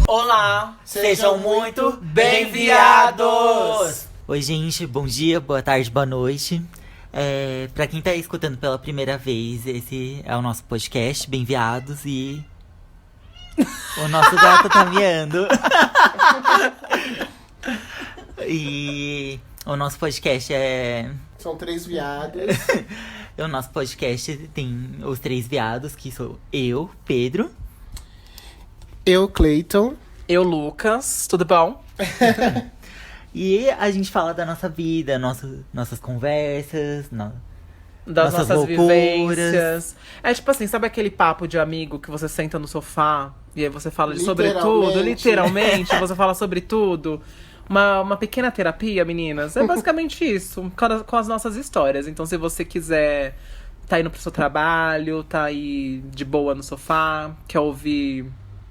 Olá, sejam muito bem-vindos! Oi, gente, bom dia, boa tarde, boa noite. Pra quem tá escutando pela primeira vez, esse é o nosso podcast, Bem-vindos, e o nosso gato tá miando. E o nosso podcast São 3 viados. O nosso podcast tem os 3 viados, que sou eu, Pedro. Eu, Cleiton. Eu, Lucas, tudo bom? E a gente fala da nossa vida, nossas conversas, Das nossas loucuras. vivências. É tipo assim, sabe aquele papo de amigo que você senta no sofá e aí você fala sobre tudo? Literalmente, você fala sobre tudo. Uma pequena terapia, meninas. É basicamente isso, com as nossas histórias. Então, se você quiser tá indo pro seu trabalho, tá aí de boa no sofá, quer ouvir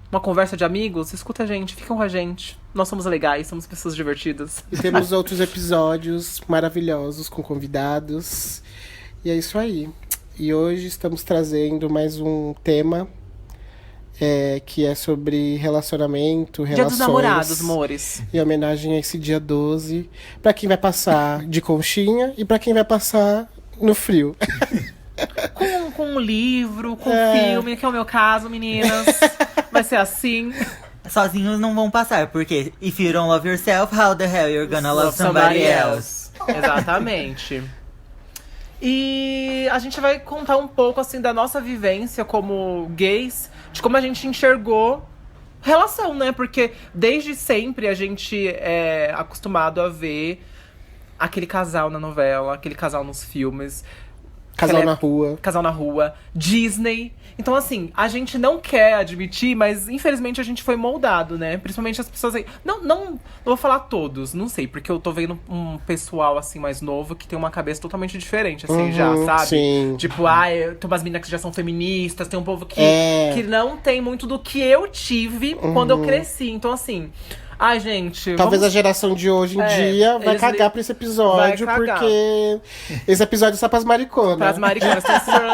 uma conversa de amigos, escuta a gente, fica com a gente. Nós somos legais, somos pessoas divertidas. E temos outros episódios maravilhosos com convidados. E é isso aí. E hoje estamos trazendo mais um tema que é sobre relacionamento, relações. Dia dos namorados, amores. Em homenagem a esse dia 12. Pra quem vai passar de conchinha e pra quem vai passar no frio. Com um livro, com filme, que é o meu caso, meninas. Vai ser assim. Sozinhos não vão passar, porque if you don't love yourself, how the hell you're gonna love somebody else? Exatamente. E a gente vai contar um pouco, assim, da nossa vivência como gays, de como a gente enxergou relação, né? Porque desde sempre a gente é acostumado a ver aquele casal na novela, aquele casal nos filmes. Casal na rua. Casal na rua. Disney. Então, assim, a gente não quer admitir, mas infelizmente a gente foi moldado, né? Principalmente as pessoas aí. Não vou falar todos, não sei, porque eu tô vendo um pessoal, assim, mais novo que tem uma cabeça totalmente diferente, assim, já, sabe? Sim. Tipo, tem umas meninas que já são feministas, tem um povo que não tem muito do que eu tive quando eu cresci. Então, assim. Ai, gente. Talvez a geração de hoje em dia vai cagar pra esse episódio, porque esse episódio é só pras mariconas. Pras mariconas,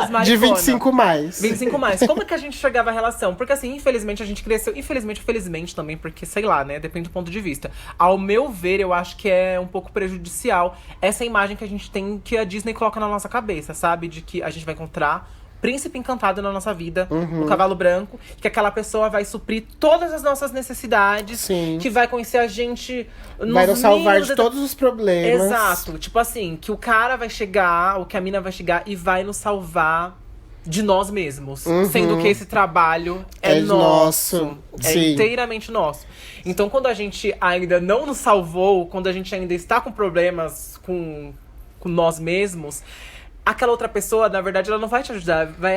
mariconas. De 25 mais. 25 mais. Como que a gente chegava à relação? Porque assim, infelizmente a gente cresceu. Infelizmente, felizmente também, porque sei lá, né? Depende do ponto de vista. Ao meu ver, eu acho que é um pouco prejudicial essa imagem que a gente tem, que a Disney coloca na nossa cabeça, sabe? De que a gente vai encontrar príncipe encantado na nossa vida, o cavalo branco, que aquela pessoa vai suprir todas as nossas necessidades, Sim. que vai conhecer a gente vai nos salvar de todos os problemas. Exato. Tipo assim, que o cara vai chegar, ou que a mina vai chegar e vai nos salvar de nós mesmos. Sendo que esse trabalho é nosso. É Sim. inteiramente nosso. Então, quando a gente ainda não nos salvou, quando a gente ainda está com problemas com nós mesmos, aquela outra pessoa, na verdade, ela não vai te ajudar, vai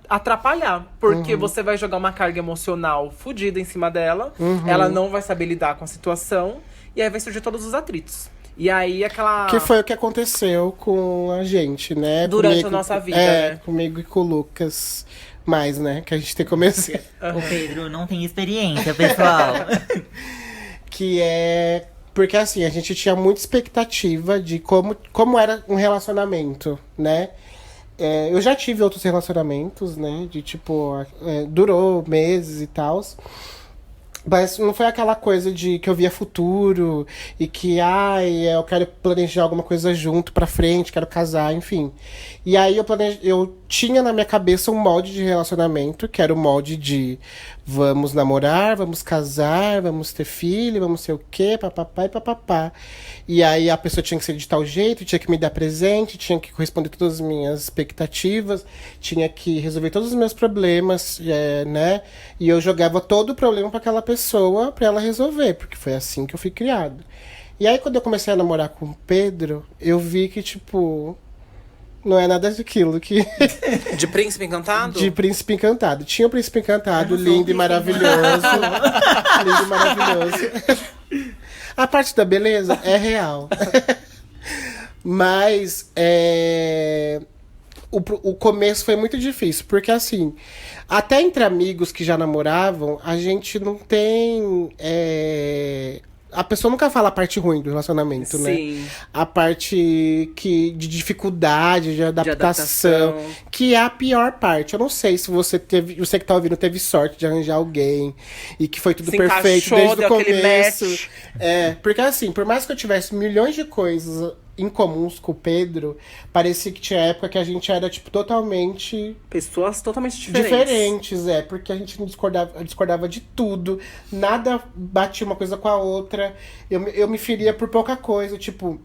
atrapalhar. Porque você vai jogar uma carga emocional fodida em cima dela, ela não vai saber lidar com a situação, e aí vai surgir todos os atritos. E aí aquela... Que foi o que aconteceu com a gente, né? Durante a nossa vida, né? Comigo e com o Lucas. Mais, né? Que a gente tem que começar. O Pedro não tem experiência, pessoal. Que é... Porque, assim, a gente tinha muita expectativa de como era um relacionamento, né? Eu já tive outros relacionamentos, né? De, tipo, durou meses e tal. Mas não foi aquela coisa de que eu via futuro e que, eu quero planejar alguma coisa junto pra frente, quero casar, enfim. E aí eu tinha na minha cabeça um molde de relacionamento, que era o molde de vamos namorar, vamos casar, vamos ter filho, vamos ser o quê, papapá e papapá. E aí a pessoa tinha que ser de tal jeito, tinha que me dar presente, tinha que corresponder todas as minhas expectativas, tinha que resolver todos os meus problemas, né? E eu jogava todo o problema pra aquela pessoa, pra ela resolver, porque foi assim que eu fui criado. E aí quando eu comecei a namorar com o Pedro, eu vi que, tipo... Não é nada daquilo que... De príncipe encantado? De príncipe encantado. Tinha o príncipe encantado, lindo e maravilhoso. Lindo e maravilhoso. A parte da beleza é real. Mas o começo foi muito difícil. Porque assim, até entre amigos que já namoravam, a gente não tem A pessoa nunca fala a parte ruim do relacionamento, né? Sim. A parte de dificuldade, de adaptação, que é a pior parte. Eu não sei se você que tá ouvindo teve sorte de arranjar alguém e que foi tudo Se perfeito encaixou, desde o deu aquele começo. match. Porque assim, por mais que eu tivesse milhões de coisas em comuns com o Pedro, parecia que tinha época que a gente era, tipo, totalmente Pessoas totalmente diferentes. porque a gente não discordava de tudo, nada batia uma coisa com a outra, eu me feria por pouca coisa, tipo,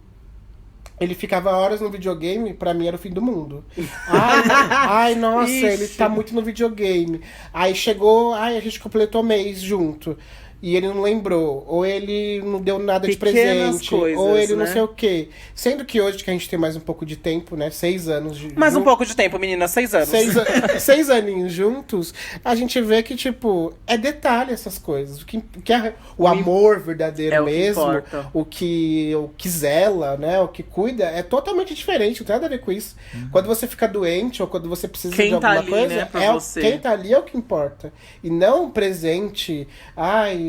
ele ficava horas no videogame, pra mim era o fim do mundo. Ai, nossa, ele tá muito no videogame. Aí chegou, a gente completou mês junto. E ele não lembrou, ou ele não deu nada de presente, coisas, ou ele não né? sei o quê. Sendo que hoje que a gente tem mais um pouco de tempo, né? 6 anos de. Mais um pouco de tempo, menina, 6 anos. 6 aninhos juntos, a gente vê que, tipo, é detalhe essas coisas. O amor verdadeiro é o que mesmo, importa. o que zela, né? O que cuida, é totalmente diferente, não tem nada a ver com isso. Quando você fica doente, ou quando você precisa Quem de tá alguma ali, coisa, né, pra você. quem tá ali é o que importa. E não um presente, vai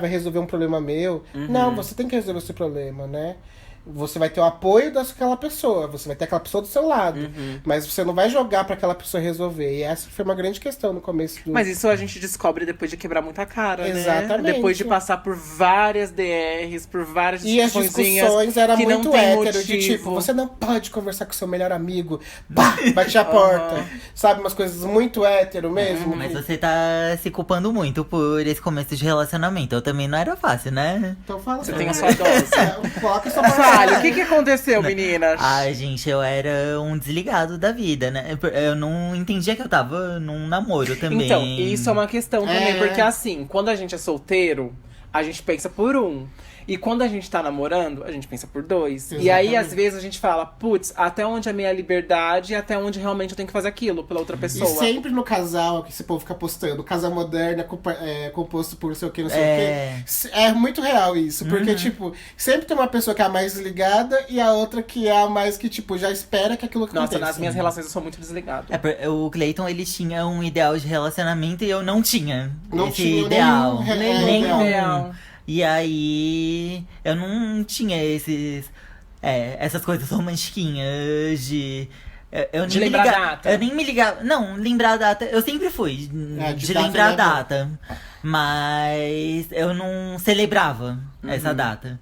resolver um problema meu. Não, você tem que resolver o seu problema, né? Você vai ter o apoio daquela pessoa, você vai ter aquela pessoa do seu lado. Mas você não vai jogar pra aquela pessoa resolver. E essa foi uma grande questão no começo do... Mas isso a gente descobre depois de quebrar muita cara, né? Exatamente. Depois de passar por várias DRs, por várias E as discussões eram que muito não tem hétero, de motivo. tipo, você não pode conversar com seu melhor amigo. Pá, bate a porta. Sabe, umas coisas muito hétero mesmo. Mas você tá se culpando muito por esse começo de relacionamento. Eu também não era fácil, né? Então fala. Você tem a sua dose. Coloca sua Fale, o que aconteceu, meninas? Ai, gente, eu era um desligado da vida, né? Eu não entendia que eu tava num namoro também. Então, isso é uma questão também, porque assim, quando a gente é solteiro, a gente pensa por um. E quando a gente tá namorando, a gente pensa por 2. E aí, às vezes, a gente fala, putz, até onde é minha liberdade e até onde realmente eu tenho que fazer aquilo pela outra pessoa. E sempre no casal, que esse povo fica postando, casal moderno composto por não sei o que, não sei o que. É muito real isso. Porque, tipo, sempre tem uma pessoa que é a mais desligada e a outra que é a mais que, tipo, já espera que aquilo aconteça. Nossa, nas minhas relações eu sou muito desligado. O Clayton, ele tinha um ideal de relacionamento e eu não tinha Não esse tinha ideal. nenhum ideal. E aí, eu não tinha essas coisas romantiquinhas de... Eu nem De lembrar a data. Eu nem me ligava... Não, lembrar a data... Eu sempre fui de data lembrar a é bom. data. Mas eu não celebrava essa data.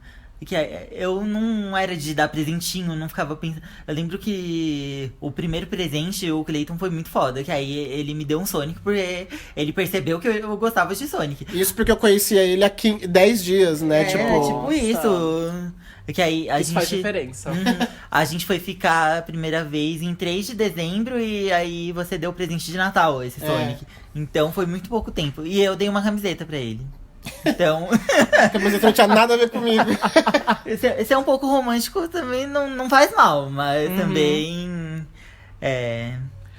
Que eu não era de dar presentinho, não ficava pensando... Eu lembro que o primeiro presente, o Clayton, foi muito foda. Que aí ele me deu um Sonic, porque ele percebeu que eu gostava de Sonic. Isso porque eu conhecia ele há 10 dias, né? Tipo isso. Que aí Isso faz diferença. A gente foi ficar a primeira vez em 3 de dezembro e aí você deu o presente de Natal, esse Sonic. Então foi muito pouco tempo. E eu dei uma camiseta pra ele. Então. A camiseta não tinha nada a ver comigo. Esse é um pouco romântico também, não faz mal, mas também.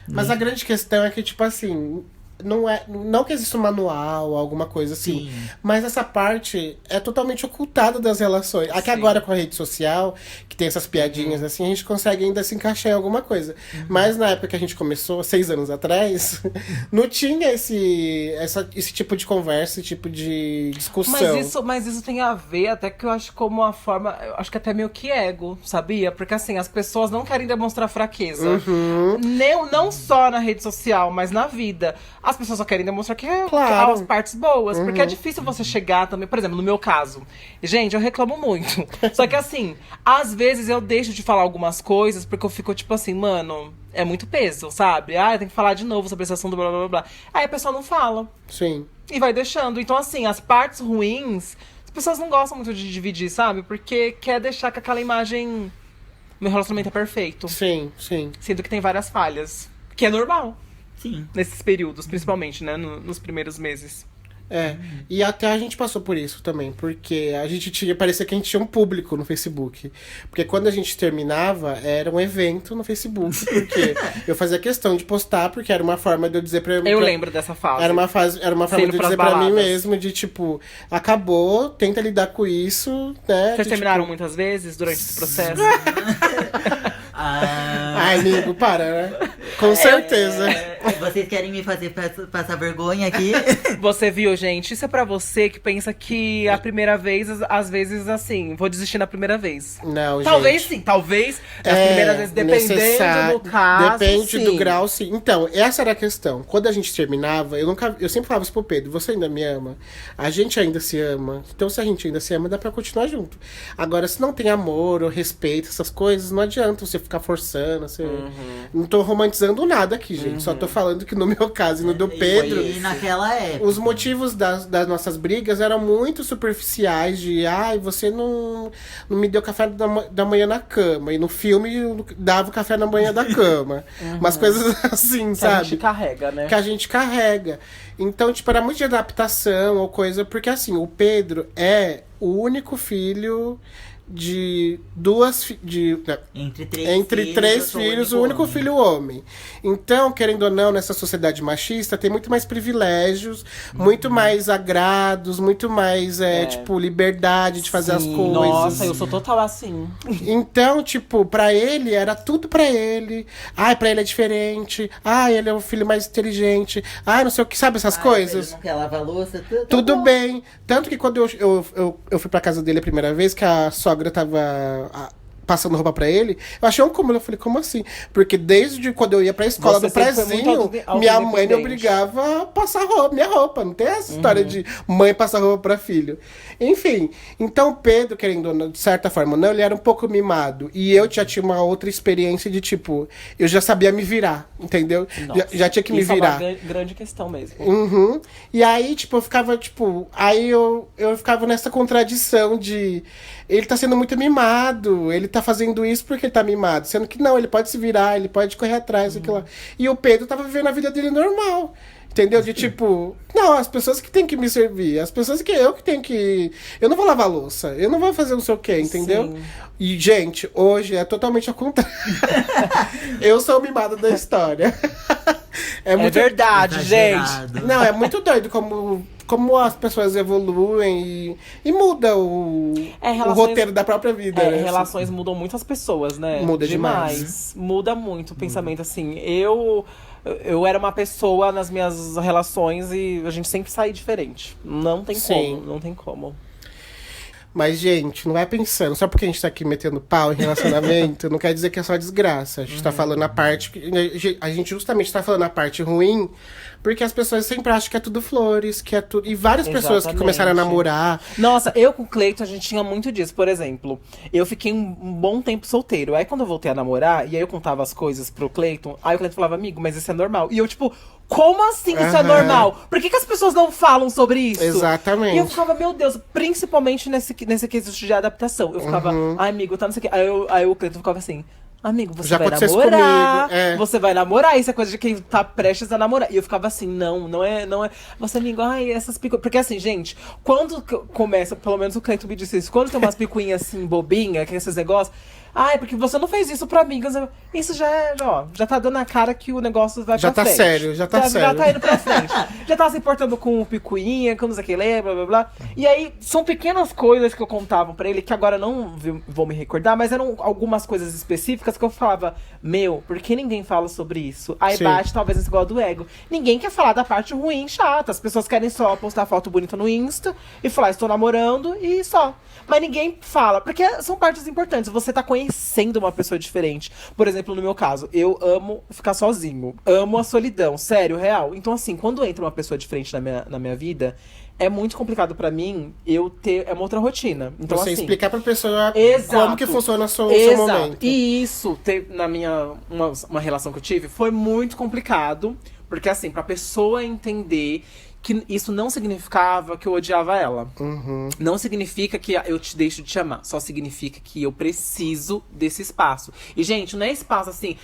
Mas a grande questão é que, tipo assim, não que exista um manual, alguma coisa assim. Sim. Mas essa parte é totalmente ocultada das relações. Aqui agora com a rede social, que tem essas piadinhas assim, a gente consegue ainda se encaixar em alguma coisa. Mas na época que a gente começou, 6 anos atrás, não tinha esse tipo de conversa, esse tipo de discussão. Mas isso tem a ver até que eu acho como uma forma... Eu acho que até meio que ego, sabia? Porque assim, as pessoas não querem demonstrar fraqueza. Não só na rede social, mas na vida. As pessoas só querem demonstrar que Claro. as partes boas. Porque é difícil você chegar também... Por exemplo, no meu caso. Gente, eu reclamo muito. Só que assim, às vezes eu deixo de falar algumas coisas porque eu fico tipo assim, mano... É muito peso, sabe? Eu tenho que falar de novo sobre esse assunto, blá, blá, blá, blá. Aí a pessoa não fala. Sim. E vai deixando. Então assim, as partes ruins... As pessoas não gostam muito de dividir, sabe? Porque quer deixar com aquela imagem... Meu relacionamento é perfeito. Sim, sim. Sendo que tem várias falhas. Que é normal. Sim. Nesses períodos, principalmente, né? Nos primeiros meses. E até a gente passou por isso também, porque a gente parecia que a gente tinha um público no Facebook. Porque quando a gente terminava, era um evento no Facebook, porque eu fazia questão de postar, porque era uma forma de eu dizer Eu lembro dessa fase. Era uma forma Saindo de eu pras dizer pra mim baladas. mesmo, de tipo, acabou, tenta lidar com isso, né? Vocês de, terminaram tipo, muitas vezes durante esse processo? Ai, amigo, para, né? Com certeza. Vocês querem me fazer passar vergonha aqui? Você viu, gente? Isso é pra você que pensa que a primeira vez, às vezes, assim, vou desistir na primeira vez. Não, Talvez gente. sim, talvez as primeiras vezes, dependendo do caso. Depende sim. do grau, sim. Então, essa era a questão. Quando a gente terminava, eu sempre falava isso pro Pedro: você ainda me ama? A gente ainda se ama. Então, se a gente ainda se ama, dá pra continuar junto. Agora, se não tem amor ou respeito, essas coisas, não adianta você ficar forçando. Você... Não tô romantizando nada aqui, gente. Só tô falando que no meu caso e no do Pedro. E naquela época. Os motivos das nossas brigas eram muito superficiais de ai, você não me deu café da manhã na cama. E no filme dava o café na manhã da cama. Umas coisas assim, Que sabe? a gente carrega, né? Que a gente carrega. Então, tipo, era muito de adaptação ou coisa, porque assim, o Pedro é o único filho de duas entre três filhos, o único filho homem. Então, querendo ou não, nessa sociedade machista tem muito mais privilégios, muito mais agrados, muito mais tipo liberdade de fazer as coisas. Nossa, eu sou total assim. Então, tipo, pra ele era tudo pra ele. Ai, pra ele é diferente. Ai, ele é o filho mais inteligente. Ai, não sei o que, sabe essas coisas? Ele não quer lavar a louça, Tudo bem. Tanto que quando eu fui pra casa dele a primeira vez, que a sogra tava passando roupa pra ele, eu achei um cúmulo. Eu falei, como assim? Porque desde quando eu ia pra escola Você do sempre foi prezinho, muito minha mãe me independente. obrigava a passar minha roupa. Não tem essa história de mãe passar roupa pra filho. Enfim, então o Pedro, querendo ou não, de certa forma, não, ele era um pouco mimado. E eu já tinha uma outra experiência de, tipo, eu já sabia me virar, entendeu? Já tinha que me virar. É uma grande questão mesmo. Uhum. E aí, tipo, eu ficava, tipo... Aí eu ficava nessa contradição de... Ele tá sendo muito mimado. Ele tá fazendo isso porque ele tá mimado. Sendo que não, ele pode se virar, ele pode correr atrás, aquilo lá. E o Pedro tava vivendo a vida dele normal. Entendeu? De tipo... Não, as pessoas que têm que me servir. As pessoas que tenho que... Eu não vou lavar louça. Eu não vou fazer não sei o quê, entendeu? Sim. E, gente, hoje é totalmente ao contrário. Eu sou o mimado da história. É verdade, Exagerado. gente. Não, é muito doido como as pessoas evoluem e muda o roteiro da própria vida. Né? Relações mudam muito as pessoas, né? Muda demais. Muda muito o pensamento, assim. Eu era uma pessoa nas minhas relações e a gente sempre sai diferente. Não tem Sim. como, não tem como. Mas, gente, não vai pensando. Só porque a gente tá aqui metendo pau em relacionamento, não quer dizer que é só desgraça. A gente tá falando a parte... A gente justamente tá falando a parte ruim, porque as pessoas sempre acham que é tudo flores, que é tudo... E várias pessoas que começaram a namorar... Nossa, eu com o Cleiton, a gente tinha muito disso. Por exemplo, eu fiquei um bom tempo solteiro. Aí, quando eu voltei a namorar, e aí eu contava as coisas pro Cleiton, aí o Cleiton falava, amigo, mas isso é normal. E eu, tipo... Como assim isso é normal? Por que as pessoas não falam sobre isso? Exatamente. E eu ficava, meu Deus, principalmente nesse quesito de adaptação. Eu ficava, ai, amigo, tá não sei o que. Aí o Cleiton ficava assim, amigo, você Já vai aconteceu namorar. comigo, é. Você vai namorar, isso é coisa de quem tá prestes a namorar. E eu ficava assim, não é. Você, amigo, ai, essas picuinhas. Porque assim, gente, quando começa, pelo menos o Cleiton me disse isso, quando tem umas picuinhas assim, bobinha, que esses negócios. Ai, porque você não fez isso pra amigas. Isso já tá dando a cara que o negócio vai Já pra tá frente. sério, já tá sério. Já tá indo pra frente. Já tá se importando com o picuinha, com não sei o que, blá, blá, blá. E aí, são pequenas coisas que eu contava pra ele, que agora não vou me recordar, mas eram algumas coisas específicas que eu falava, meu, por que ninguém fala sobre isso? Aí Sim. bate, talvez, esse igual do ego. Ninguém quer falar da parte ruim, chata. As pessoas querem só postar foto bonita no Insta e falar, estou namorando e só. Mas ninguém fala, porque são partes importantes. Você tá conhecendo uma pessoa diferente. Por exemplo, no meu caso, eu amo ficar sozinho. Amo a solidão, sério, real. Então, assim, quando entra uma pessoa diferente na minha vida, é muito complicado pra mim eu ter uma outra rotina. Então, Você assim, explicar pra pessoa exato, como que funciona o seu momento. E isso, na minha uma relação que eu tive, foi muito complicado. Porque, assim, pra pessoa entender que isso não significava que eu odiava ela. Não significa que eu te deixo de te amar. Só significa que eu preciso desse espaço. E, gente, não é espaço assim,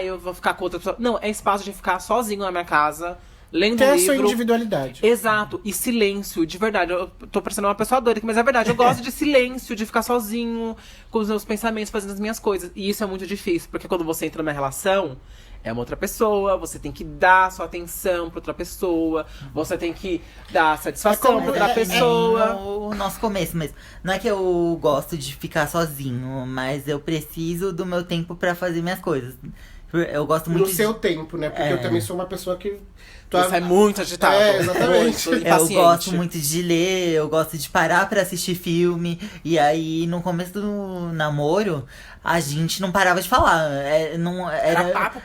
eu vou ficar com outra pessoa. Não, é espaço de ficar sozinho na minha casa, lendo Ter um a livro. sua individualidade. Exato. E silêncio, de verdade. Eu tô parecendo uma pessoa doida aqui, mas é verdade. Eu gosto de silêncio, de ficar sozinho, com os meus pensamentos, fazendo as minhas coisas. E isso é muito difícil, porque quando você entra numa relação, é uma outra pessoa, você tem que dar sua atenção pra outra pessoa, você tem que dar satisfação pra outra pessoa. O nosso começo mesmo. Não é que eu gosto de ficar sozinho, mas eu preciso do meu tempo pra fazer minhas coisas. Eu gosto muito No seu tempo, né? Porque eu também sou uma pessoa que... Você é muito agitado. Exatamente. Muito eu gosto muito de ler, eu gosto de parar pra assistir filme. E aí, no começo do namoro, a gente não parava de falar. Era papo.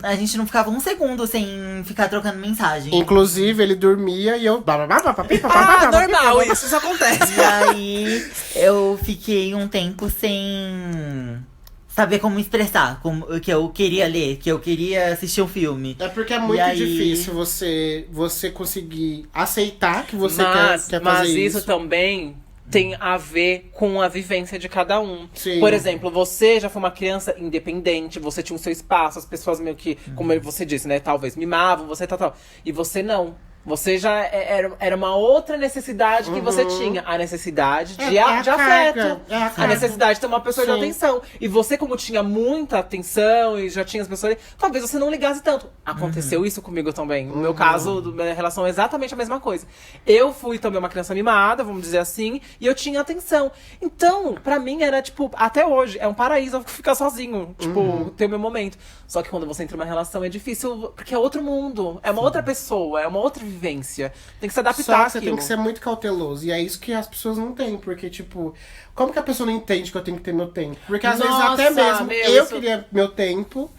A gente não ficava um segundo sem ficar trocando mensagem. Inclusive, ele dormia e eu... Normal, isso acontece. E aí, eu fiquei um tempo sem saber como expressar, que eu queria ler, que eu queria assistir um filme. É porque é muito difícil você conseguir aceitar que você quer fazer mas isso. isso também tem a ver com a vivência de cada um. Sim. Por exemplo, você já foi uma criança independente, você tinha o seu espaço, as pessoas meio que, como você disse, né, talvez mimavam, você tal. E você não. Você já era uma outra necessidade que você tinha. A necessidade de afeto. A necessidade de ter uma pessoa de atenção. E você, como tinha muita atenção e já tinha as pessoas ali, talvez você não ligasse tanto. Aconteceu isso comigo também. No meu caso, minha relação é exatamente a mesma coisa. Eu fui também uma criança mimada, vamos dizer assim, e eu tinha atenção. Então, pra mim era, tipo, até hoje, é um paraíso eu ficar sozinho. Tipo, ter o meu momento. Só que quando você entra numa relação é difícil, porque é outro mundo. É uma outra pessoa, é uma outra vivência. Tem que se adaptar Só que você àquilo. tem que ser muito cauteloso. E é isso que as pessoas não têm. Porque, tipo, como que a pessoa não entende que eu tenho que ter meu tempo? Porque às vezes até mesmo eu queria meu tempo.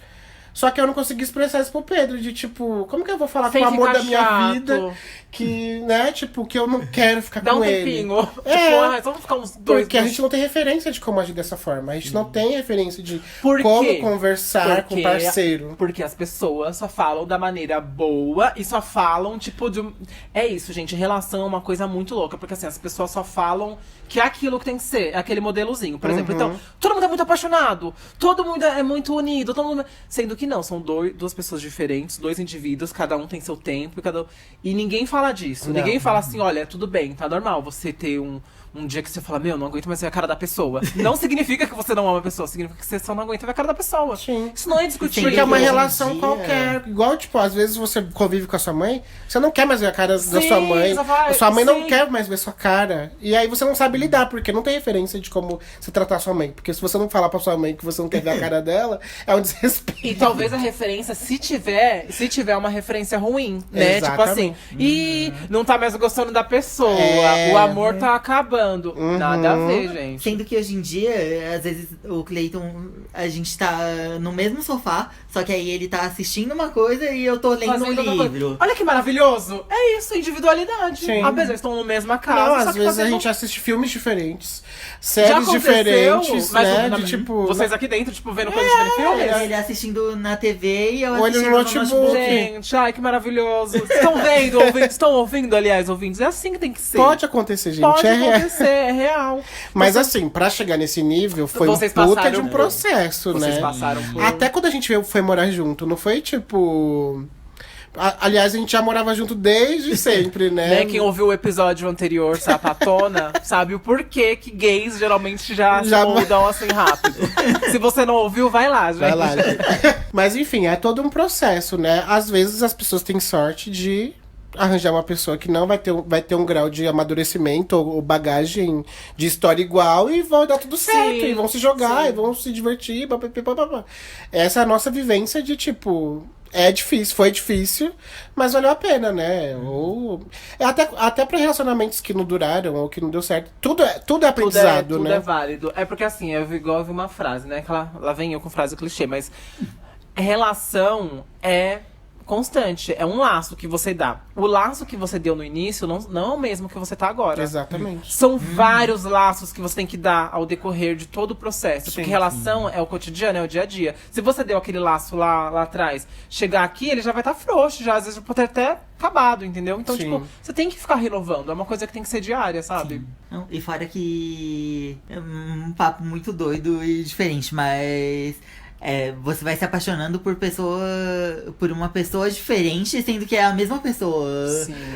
Só que eu não consegui expressar isso pro Pedro. De tipo, como que eu vou falar com o amor da minha vida? Que, né, tipo, que eu não quero ficar com ele. Dá um tempinho. Tipo, vamos ficar uns 2 Porque a gente não tem referência de como agir dessa forma. A gente não tem referência de como conversar com o parceiro. Porque as pessoas só falam da maneira boa e só falam, tipo, de... É isso, gente. Relação é uma coisa muito louca. Porque, assim, as pessoas só falam que é aquilo que tem que ser. É aquele modelozinho. Por exemplo, então, todo mundo é muito apaixonado. Todo mundo é muito unido. Todo mundo... Sendo que não. São duas pessoas diferentes. 2 indivíduos. Cada um tem seu tempo. E ninguém fala disso. Não. Ninguém fala assim, olha, tudo bem, tá normal você ter um dia que você fala, meu, não aguento mais ver a cara da pessoa. Não significa que você não ama a pessoa, significa que você só não aguenta ver a cara da pessoa. Sim. Isso não é discutível. Porque é uma relação qualquer. Igual, tipo, às vezes você convive com a sua mãe, você não quer mais ver a cara da sua mãe. A sua mãe não quer mais ver sua cara. E aí você não sabe lidar, porque não tem referência de como você tratar a sua mãe. Porque se você não falar pra sua mãe que você não quer ver a cara dela, é um desrespeito. E talvez a referência, se tiver uma referência ruim, né? Exatamente. Tipo assim, não tá mais gostando da pessoa, o amor tá acabando. Nada a ver, gente. Sendo que hoje em dia, às vezes, o Cleiton, a gente tá no mesmo sofá, só que aí ele tá assistindo uma coisa e eu tô lendo um livro. Olha que maravilhoso! É isso, individualidade. Sim. Apesar de estão na mesma casa. Não, só às que vezes a gente assiste filmes diferentes, séries diferentes, né? De, tipo, vocês aqui dentro, tipo, vendo coisas de filmes? Ele assistindo na TV e eu Ou ele assistindo no notebook. Gente, ai, que maravilhoso. Estão vendo, ouvintes? Estão ouvindo, aliás, ouvintes? É assim que tem que ser. Pode acontecer, gente. Pode acontecer, é real. Mas assim, pra chegar nesse nível, foi um puta de um processo, né? Vocês passaram por... Até quando a gente foi morar junto, não foi tipo... Aliás, a gente já morava junto desde sempre, né? Quem ouviu o episódio anterior, Sapatona, sabe o porquê que gays geralmente já se mudam assim rápido. Se você não ouviu, vai lá, gente. Vai lá, gente. Mas enfim, é todo um processo, né? Às vezes as pessoas têm sorte de arranjar uma pessoa que não vai ter um grau de amadurecimento ou bagagem de história igual e vai dar tudo certo. Sim, e vão se jogar, sim. e vão se divertir. Essa é a nossa vivência de tipo... É difícil, foi difícil, mas valeu a pena, né? Até pra relacionamentos que não duraram ou que não deu certo. Tudo é aprendizado, tudo né? é válido. É porque assim, eu igual vi uma frase, né? Que lá vem eu com frase clichê, mas relação é constante, é um laço que você dá. O laço que você deu no início não é o mesmo que você tá agora. Exatamente. São vários laços que você tem que dar ao decorrer de todo o processo. Porque relação é o cotidiano, é o dia a dia. Se você deu aquele laço lá atrás, chegar aqui, ele já vai estar frouxo, já às vezes pode ter até acabado, entendeu? Então, tipo, você tem que ficar renovando. É uma coisa que tem que ser diária, sabe? Não, e fora que é um papo muito doido e diferente, mas... você vai se apaixonando por uma pessoa diferente, sendo que é a mesma pessoa.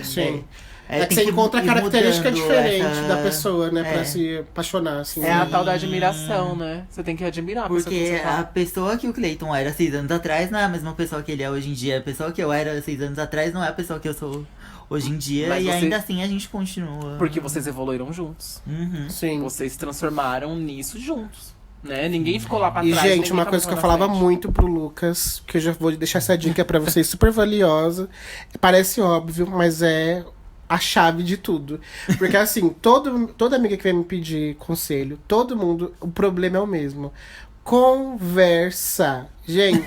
Sim. É que você encontra característica diferente da pessoa, né? Pra se apaixonar, assim. É a tal da admiração, né? Você tem que admirar a pessoa que Porque você tá. a pessoa que o Cleiton era 6 anos atrás não é a mesma pessoa que ele é hoje em dia. A pessoa que eu era 6 anos atrás não é a pessoa que eu sou hoje em dia. Mas ainda assim a gente continua. Porque vocês evoluíram juntos. Sim. Vocês se transformaram nisso juntos. né? Ninguém ficou lá pra E, trás. gente, ninguém uma tava coisa que eu na falava frente. muito pro Lucas, que eu já vou deixar essa dica pra vocês super valiosa. Parece óbvio, mas é a chave de tudo. Porque assim, toda amiga que vem me pedir conselho, todo mundo, o problema é o mesmo. Conversa. Gente,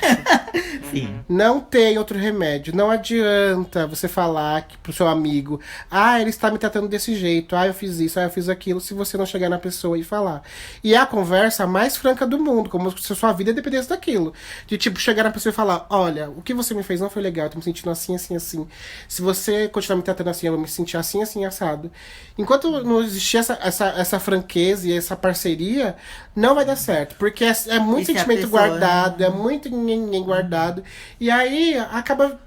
Sim. não tem outro remédio. Não adianta você falar pro seu amigo: ah, ele está me tratando desse jeito, ah, eu fiz isso, ah, eu fiz aquilo, se você não chegar na pessoa e falar. E é a conversa mais franca do mundo, como se a sua vida dependesse daquilo. De tipo, chegar na pessoa e falar: olha, o que você me fez não foi legal, eu tô me sentindo assim, assim, assim. Se você continuar me tratando assim, eu vou me sentir assim, assim, assado. Enquanto não existir essa franqueza e essa parceria, não vai dar certo. Porque é muito E se a sentimento pessoa guardado, é muito ninguém guardado. E aí acaba.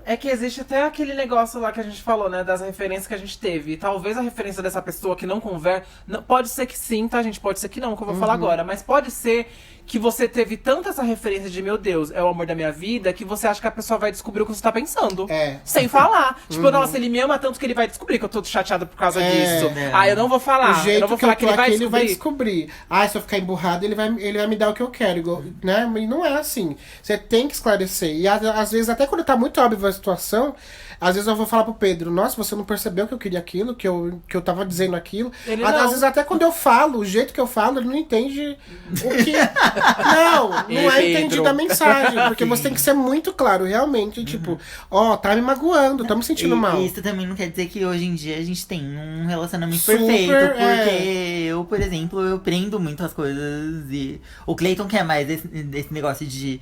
É que existe até aquele negócio lá que a gente falou, né? Das referências que a gente teve. E talvez a referência dessa pessoa que não conversa. Pode ser que sim, tá, gente? Pode ser que não, que eu vou falar agora. Mas pode ser que você teve tanta essa referência de, meu Deus, é o amor da minha vida, que você acha que a pessoa vai descobrir o que você tá pensando. É. Sem falar. Tipo, nossa, ele me ama tanto que ele vai descobrir que eu tô chateada por causa disso. né? Ah, eu não vou falar. O jeito eu não vou que eu falar tô que ele vai aqui, descobrir. ele vai descobrir. Ah, se eu ficar emburrado, ele vai me dar o que eu quero. Né? Mas não é assim. Você tem que esclarecer. E às vezes, até quando tá muito óbvia a situação, às vezes eu vou falar pro Pedro: nossa, você não percebeu que eu queria aquilo, que eu tava dizendo aquilo. Ele Às não. vezes, até quando eu falo, o jeito que eu falo, ele não entende o que. Não Ei, é Pedro. entendido a mensagem. Porque você tem que ser muito claro, realmente. Tipo, ó, tá me magoando, tá me sentindo mal. E isso também não quer dizer que hoje em dia a gente tem um relacionamento Super, perfeito. Porque é. eu, por exemplo, eu prendo muito as coisas. E o Cleiton quer mais esse negócio de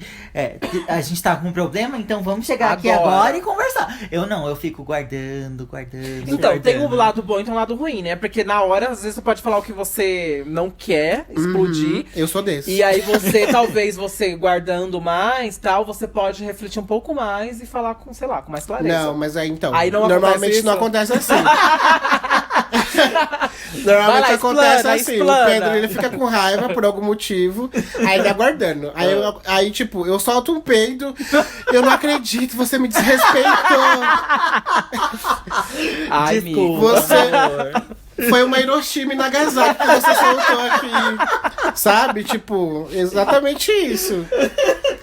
a gente tá com um problema, então vamos chegar aqui agora e conversar. Eu não, eu fico guardando. Então, tem um guardando. lado bom e tem um lado ruim, né? Porque na hora, às vezes, você pode falar o que você não quer explodir. Eu sou desse. E aí você, talvez você guardando mais, tal, você pode refletir um pouco mais e falar com, sei lá, com mais clareza. Não, mas aí então. Aí não normalmente não acontece assim. Normalmente Vai lá, acontece explana, assim. explana. O Pedro ele fica com raiva por algum motivo, aí ele aguardando. Aí, tipo, eu solto um peido, eu não acredito, você me desrespeitou. Ai, Desculpa. amigo. Você foi uma Hiroshima e Nagasaki que você soltou aqui. Sabe? Tipo, exatamente isso.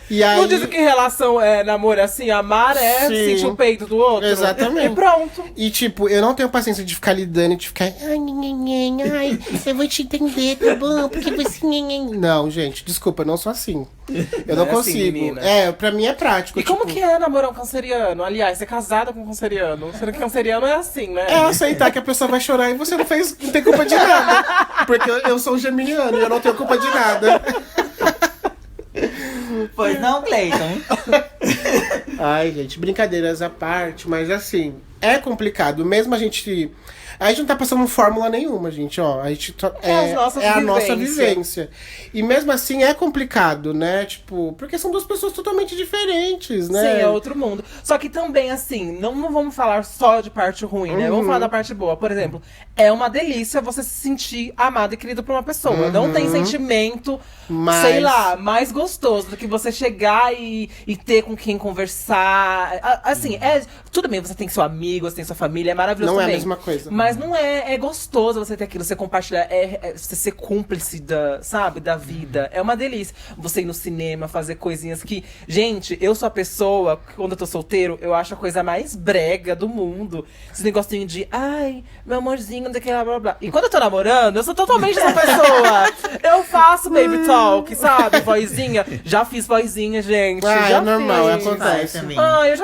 E aí, Não dizem que relação é namoro é assim? Amar é Sim. sentir o peito do outro? Exatamente. E pronto. E tipo, eu não tenho paciência de ficar lidando e de ficar. Ai, ai, eu vou te entender, tá bom? Porque você. Não, gente, desculpa, eu não sou assim. Eu não É assim, consigo. menina. Pra mim é prático. E como que é namorar um canceriano? Aliás, ser casada com um canceriano. Sendo que canceriano é assim, né? É aceitar que a pessoa vai chorar e você não tem culpa de nada. Porque eu sou um geminiano e eu não tenho culpa de nada. Pois não, Cleiton? Ai, gente, brincadeiras à parte, mas assim, é complicado. Mesmo a gente não tá passando fórmula nenhuma, gente, ó. A gente É a nossa vivência. E mesmo assim é complicado, né? Tipo, porque são duas pessoas totalmente diferentes, né? Sim, é outro mundo. Só que também, assim, não vamos falar só de parte ruim, né? Vamos falar da parte boa. Por exemplo, é uma delícia você se sentir amado e querido por uma pessoa. Não tem sentimento, sei lá, mais gostoso do que você chegar e ter com quem conversar. Assim, tudo bem, você tem seu amigo, você tem sua família, é maravilhoso Não é a também. mesma coisa. Mas não é gostoso você ter aquilo, você compartilhar, você ser cúmplice da vida. É uma delícia. Você ir no cinema, fazer coisinhas que... Gente, eu sou a pessoa, quando eu tô solteiro, eu acho a coisa mais brega do mundo. Esse negocinho de, ai, meu amorzinho, daquela blá blá. E quando eu tô namorando, eu sou totalmente essa pessoa. Eu faço baby talk, sabe? Vozinha. Já fiz vozinha, gente. Ah, já é normal, fiz. acontece. Também. Ah, eu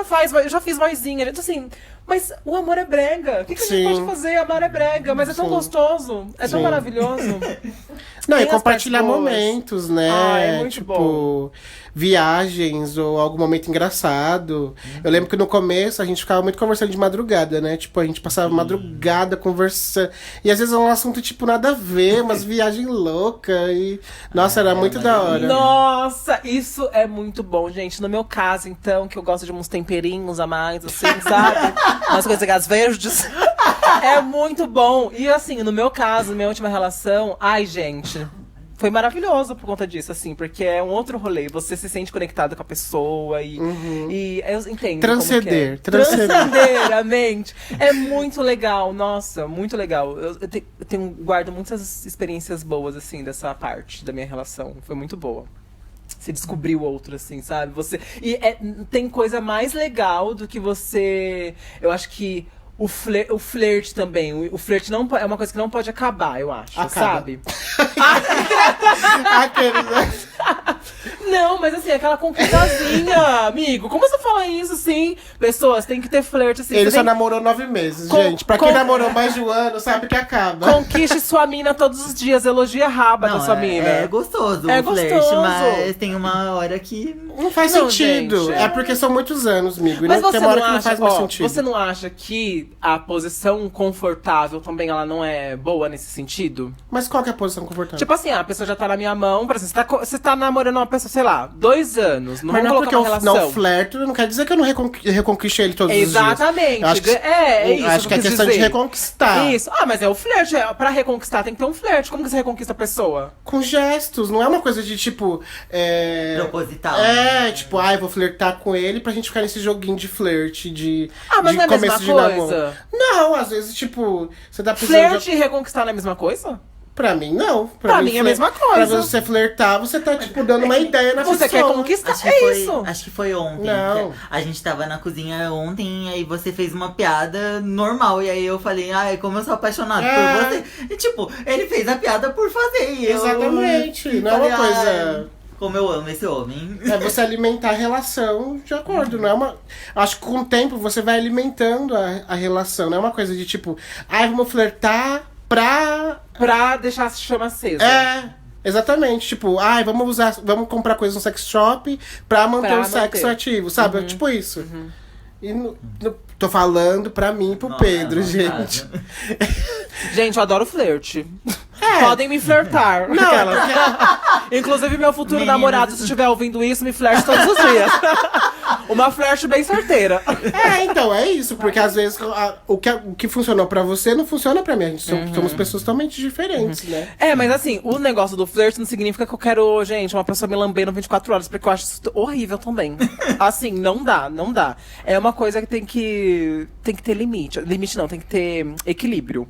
já fiz vozinha. Gente, assim... Mas o amor é brega. O que a gente Sim. pode fazer? Amar é brega, mas é tão Sim. gostoso. É tão Sim. maravilhoso. Não, Tem e as compartilhar partes boas. momentos, né? Ah, é muito tipo, bom. viagens ou algum momento engraçado. Eu lembro que no começo a gente ficava muito conversando de madrugada, né? Tipo, a gente passava madrugada conversando. E às vezes é um assunto, tipo, nada a ver, umas viagens loucas. E... Nossa, era muito da hora. Nossa, isso é muito bom, gente. No meu caso, então, que eu gosto de uns temperinhos a mais, assim, sabe? Umas coisas verdes. É muito bom. E assim, no meu caso, minha última relação, ai, gente. foi maravilhoso por conta disso, assim, porque é um outro rolê. Você se sente conectado com a pessoa e eu entendo. Transcender. Transcender a mente. É muito legal, nossa, muito legal. Guardo muitas experiências boas, assim, dessa parte da minha relação. Foi muito boa. Você descobriu outro, assim, sabe? Tem coisa mais legal do que você. Eu acho que. O flerte também. O flerte não é uma coisa que não pode acabar, eu acho, sabe? Não, mas assim, aquela conquistazinha, amigo. Como você fala isso, assim? Pessoas, tem que ter flerte, assim. Ele só namorou 9 meses, gente. Pra quem namorou mais de um ano, sabe que acaba. Conquiste sua mina todos os dias. Elogia a raba da sua mina. É gostoso é o flerte, gostoso. mas tem uma hora que... Não faz sentido. Gente, é porque são muitos anos, amigo. Mas tem uma hora que não faz mais sentido. Você não acha que a posição confortável também ela não é boa nesse sentido? Mas qual que é a posição confortável? Tipo assim, a pessoa já tá na minha mão, por exemplo, você tá namorando uma pessoa, sei lá, 2 anos. Não mas vamos não é porque colocar uma relação. Não flerto, não quer dizer que eu não reconquistei ele todos os dias. Exatamente. É isso. Acho que é questão de reconquistar. Isso. Mas é o flerte. Pra reconquistar tem que ter um flerte. Como que você reconquista a pessoa? Com gestos. Não é uma coisa de tipo. Proposital. Tipo, vou flertar com ele pra gente ficar nesse joguinho de flerte, de mas de não é a começo mesma de coisa? namoro. Não, às vezes, tipo, você tá precisando. Flerte e reconquistar não é a mesma coisa? Pra mim, não. Pra mim é a mesma coisa. Pra você flertar, você tá, tipo, dando uma ideia na pessoa. Você quer conquistar, isso. Acho que foi ontem. Não. A gente tava na cozinha ontem, e aí você fez uma piada normal. E aí eu falei, como eu sou apaixonado por você. E tipo, ele fez a piada por fazer. E exatamente. Não é uma coisa... Como eu amo esse homem. É você alimentar a relação de acordo, não é uma... Acho que com o tempo você vai alimentando a relação. Não é uma coisa de tipo, vamos flertar pra deixar a chama acesa. Exatamente. Tipo, vamos comprar coisas no sex shop pra manter o sexo ativo, sabe? Tipo isso. E tô falando pra mim e pro Pedro, gente. Gente, eu adoro flerte. Podem me flertar. Inclusive, meu futuro namorado, se estiver ouvindo isso, me flerte todos os dias. Uma flerte bem certeira. Então, é isso. Porque às vezes o que funcionou pra você não funciona pra mim. A gente somos pessoas totalmente diferentes, né? Mas assim, o negócio do flerte não significa que eu quero, gente, uma pessoa me lambendo 24 horas. Porque eu acho isso horrível também. Assim, não dá. É uma coisa que tem que ter limite. Limite não, tem que ter equilíbrio.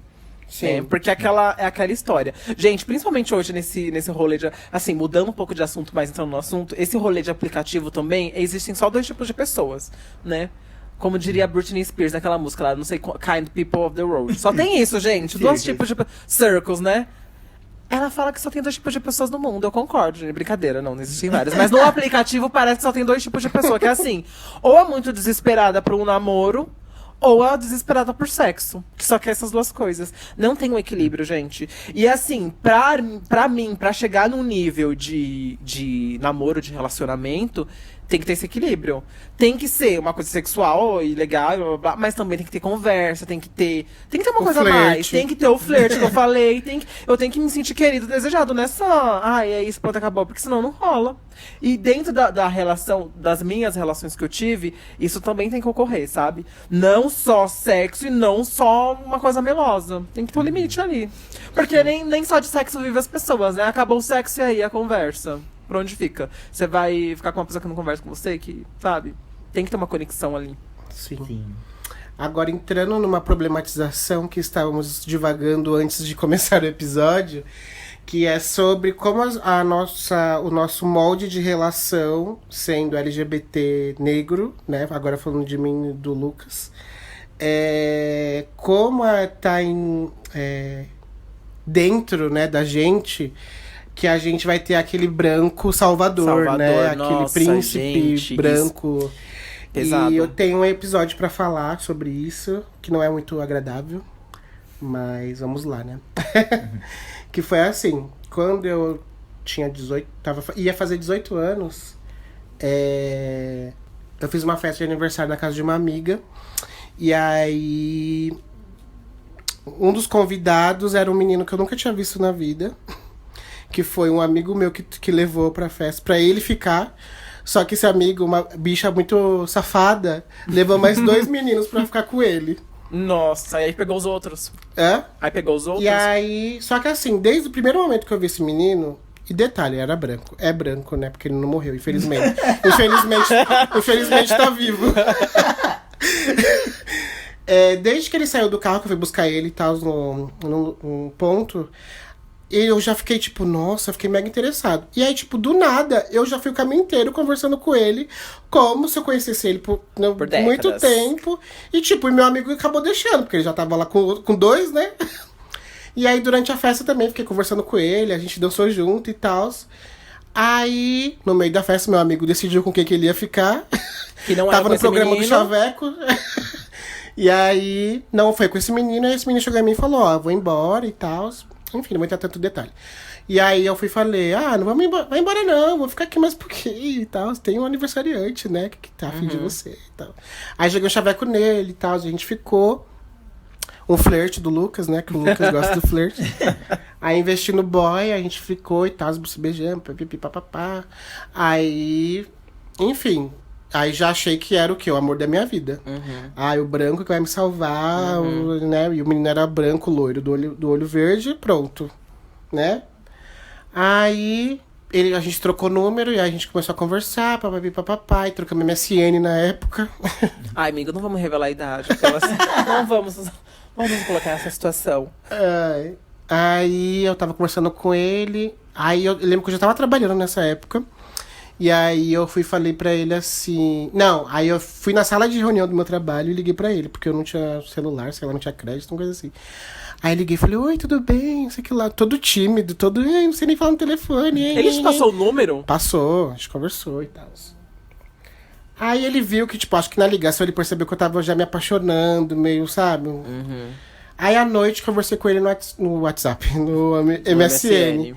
Sim. Porque é aquela história. Gente, principalmente hoje nesse rolê de... Assim, mudando um pouco de assunto, mas entrando no assunto. Esse rolê de aplicativo também, existem só 2 tipos de pessoas, né? Como diria a Britney Spears naquela música lá, não sei, Kind People of the Road. Só tem isso, gente. 2 tipos de... Circles, né? Ela fala que só tem 2 tipos de pessoas no mundo. Eu concordo, gente. Brincadeira, não existem várias. Mas no aplicativo parece que só tem 2 tipos de pessoa. Que é assim, ou é muito desesperada por um namoro, ou é desesperada por sexo. Que só quer essas 2 coisas. Não tem um equilíbrio, gente. E assim, pra mim, pra chegar num nível de namoro, de relacionamento, tem que ter esse equilíbrio. Tem que ser uma coisa sexual e legal, blá, blá, blá, mas também tem que ter conversa, tem que ter uma coisa a mais. Tem que ter o flerte que eu falei. Eu tenho que me sentir querido, desejado. Não é só, é isso, pronto, acabou. Porque senão não rola. E dentro da relação, das minhas relações que eu tive, isso também tem que ocorrer, sabe? Não só sexo e não só uma coisa melosa. Tem que ter um limite ali. Porque nem só de sexo vive as pessoas, né? Acabou o sexo e aí a conversa. Por onde fica? Você vai ficar com uma pessoa que não conversa com você, que, sabe? Tem que ter uma conexão ali. Sim. Agora, entrando numa problematização que estávamos divagando antes de começar o episódio, que é sobre como o nosso molde de relação, sendo LGBT negro, né? Agora falando de mim e do Lucas, como tá dentro, né, da gente, que a gente vai ter aquele branco salvador, né? Aquele príncipe gente, branco. Pesado. E eu tenho um episódio pra falar sobre isso, que não é muito agradável, mas vamos lá, né? Que foi assim, quando eu tinha 18, ia fazer 18 anos, eu fiz uma festa de aniversário na casa de uma amiga, e aí um dos convidados era um menino que eu nunca tinha visto na vida, que foi um amigo meu que levou pra festa, pra ele ficar. Só que esse amigo, uma bicha muito safada, levou mais 2 meninos pra ficar com ele. Nossa, aí pegou os outros. Aí pegou os outros. E aí, só que assim, desde o primeiro momento que eu vi esse menino, E detalhe, era branco. É branco, né? Porque ele não morreu, infelizmente. Infelizmente tá vivo. Desde que ele saiu do carro, que eu fui buscar ele e tal, num ponto, eu já fiquei tipo, nossa, fiquei mega interessado. E aí, tipo, do nada, eu já fui o caminho inteiro conversando com ele, como se eu conhecesse ele por muito tempo. E, tipo, meu amigo acabou deixando, porque ele já tava lá com 2, né? E aí, durante a festa também, fiquei conversando com ele, a gente dançou junto e tal. Aí, no meio da festa, meu amigo decidiu com quem que ele ia ficar. Que não tava era no programa do Chaveco. E aí, não foi com esse menino. Aí esse menino chegou a mim e falou, ó, eu vou embora e tal. Enfim, não vou entrar tanto detalhe. E aí eu fui e falei, não vamos embora, vai embora não, vou ficar aqui mais um pouquinho e tal. Tem um aniversariante, né, que tá afim de você e tal. Aí joguei um chaveco nele e tal, a gente ficou. Um flerte do Lucas, né, que o Lucas gosta do flerte. Aí investi no boy, a gente ficou e tal, se beijando, papapá. Aí, enfim... Aí já achei que era o quê? O amor da minha vida. O branco que vai me salvar, né? E o menino era branco, loiro, do olho verde, pronto. Né? Aí a gente trocou número e aí a gente começou a conversar, papapá, e trocamos MSN na época. Ai, amiga, não vamos revelar a idade. Não vamos nos colocar nessa situação. Aí eu tava conversando com ele, aí eu lembro que eu já tava trabalhando nessa época. E aí eu fui e falei pra ele assim... Não, aí eu fui na sala de reunião do meu trabalho e liguei pra ele, porque eu não tinha celular, sei lá, não tinha crédito, uma coisa assim. Aí liguei e falei, oi, tudo bem? Não sei o que lá, todo tímido, não sei nem falar no telefone. Ele te passou o número? Passou, a gente conversou e tal. Aí ele viu que, tipo, acho que na ligação ele percebeu que eu tava já me apaixonando, meio, sabe? Aí à noite conversei com ele no WhatsApp, no MSN.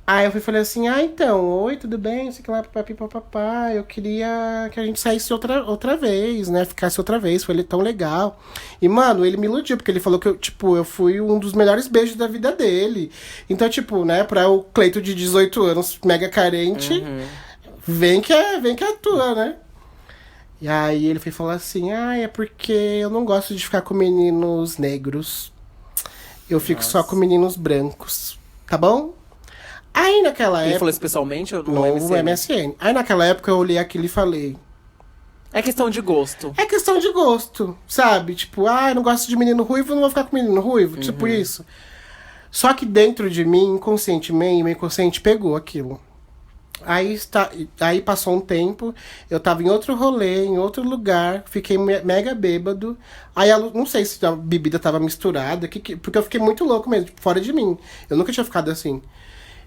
Aí eu fui e falei assim, então, oi, tudo bem? Sei que lá, papapá, eu queria que a gente saísse outra vez, né? Ficasse outra vez, foi tão legal. E, mano, ele me iludiu, porque ele falou que eu fui um dos melhores beijos da vida dele. Então, tipo, né, pra o Cleito de 18 anos, mega carente, vem que é tua, né? E aí ele foi falar assim, é porque eu não gosto de ficar com meninos negros. Eu fico só com meninos brancos, tá bom? Aí naquela época... Ele falou isso pessoalmente ou no MSN? Aí naquela época eu olhei aquilo e falei... É questão de gosto. É questão de gosto, sabe? Tipo, eu não gosto de menino ruivo, não vou ficar com menino ruivo. Tipo isso. Só que dentro de mim, inconscientemente, meu inconsciente pegou aquilo. Aí passou um tempo, eu tava em outro rolê, em outro lugar, fiquei mega bêbado. Aí não sei se a bebida tava misturada, porque eu fiquei muito louco mesmo, tipo, fora de mim. Eu nunca tinha ficado assim.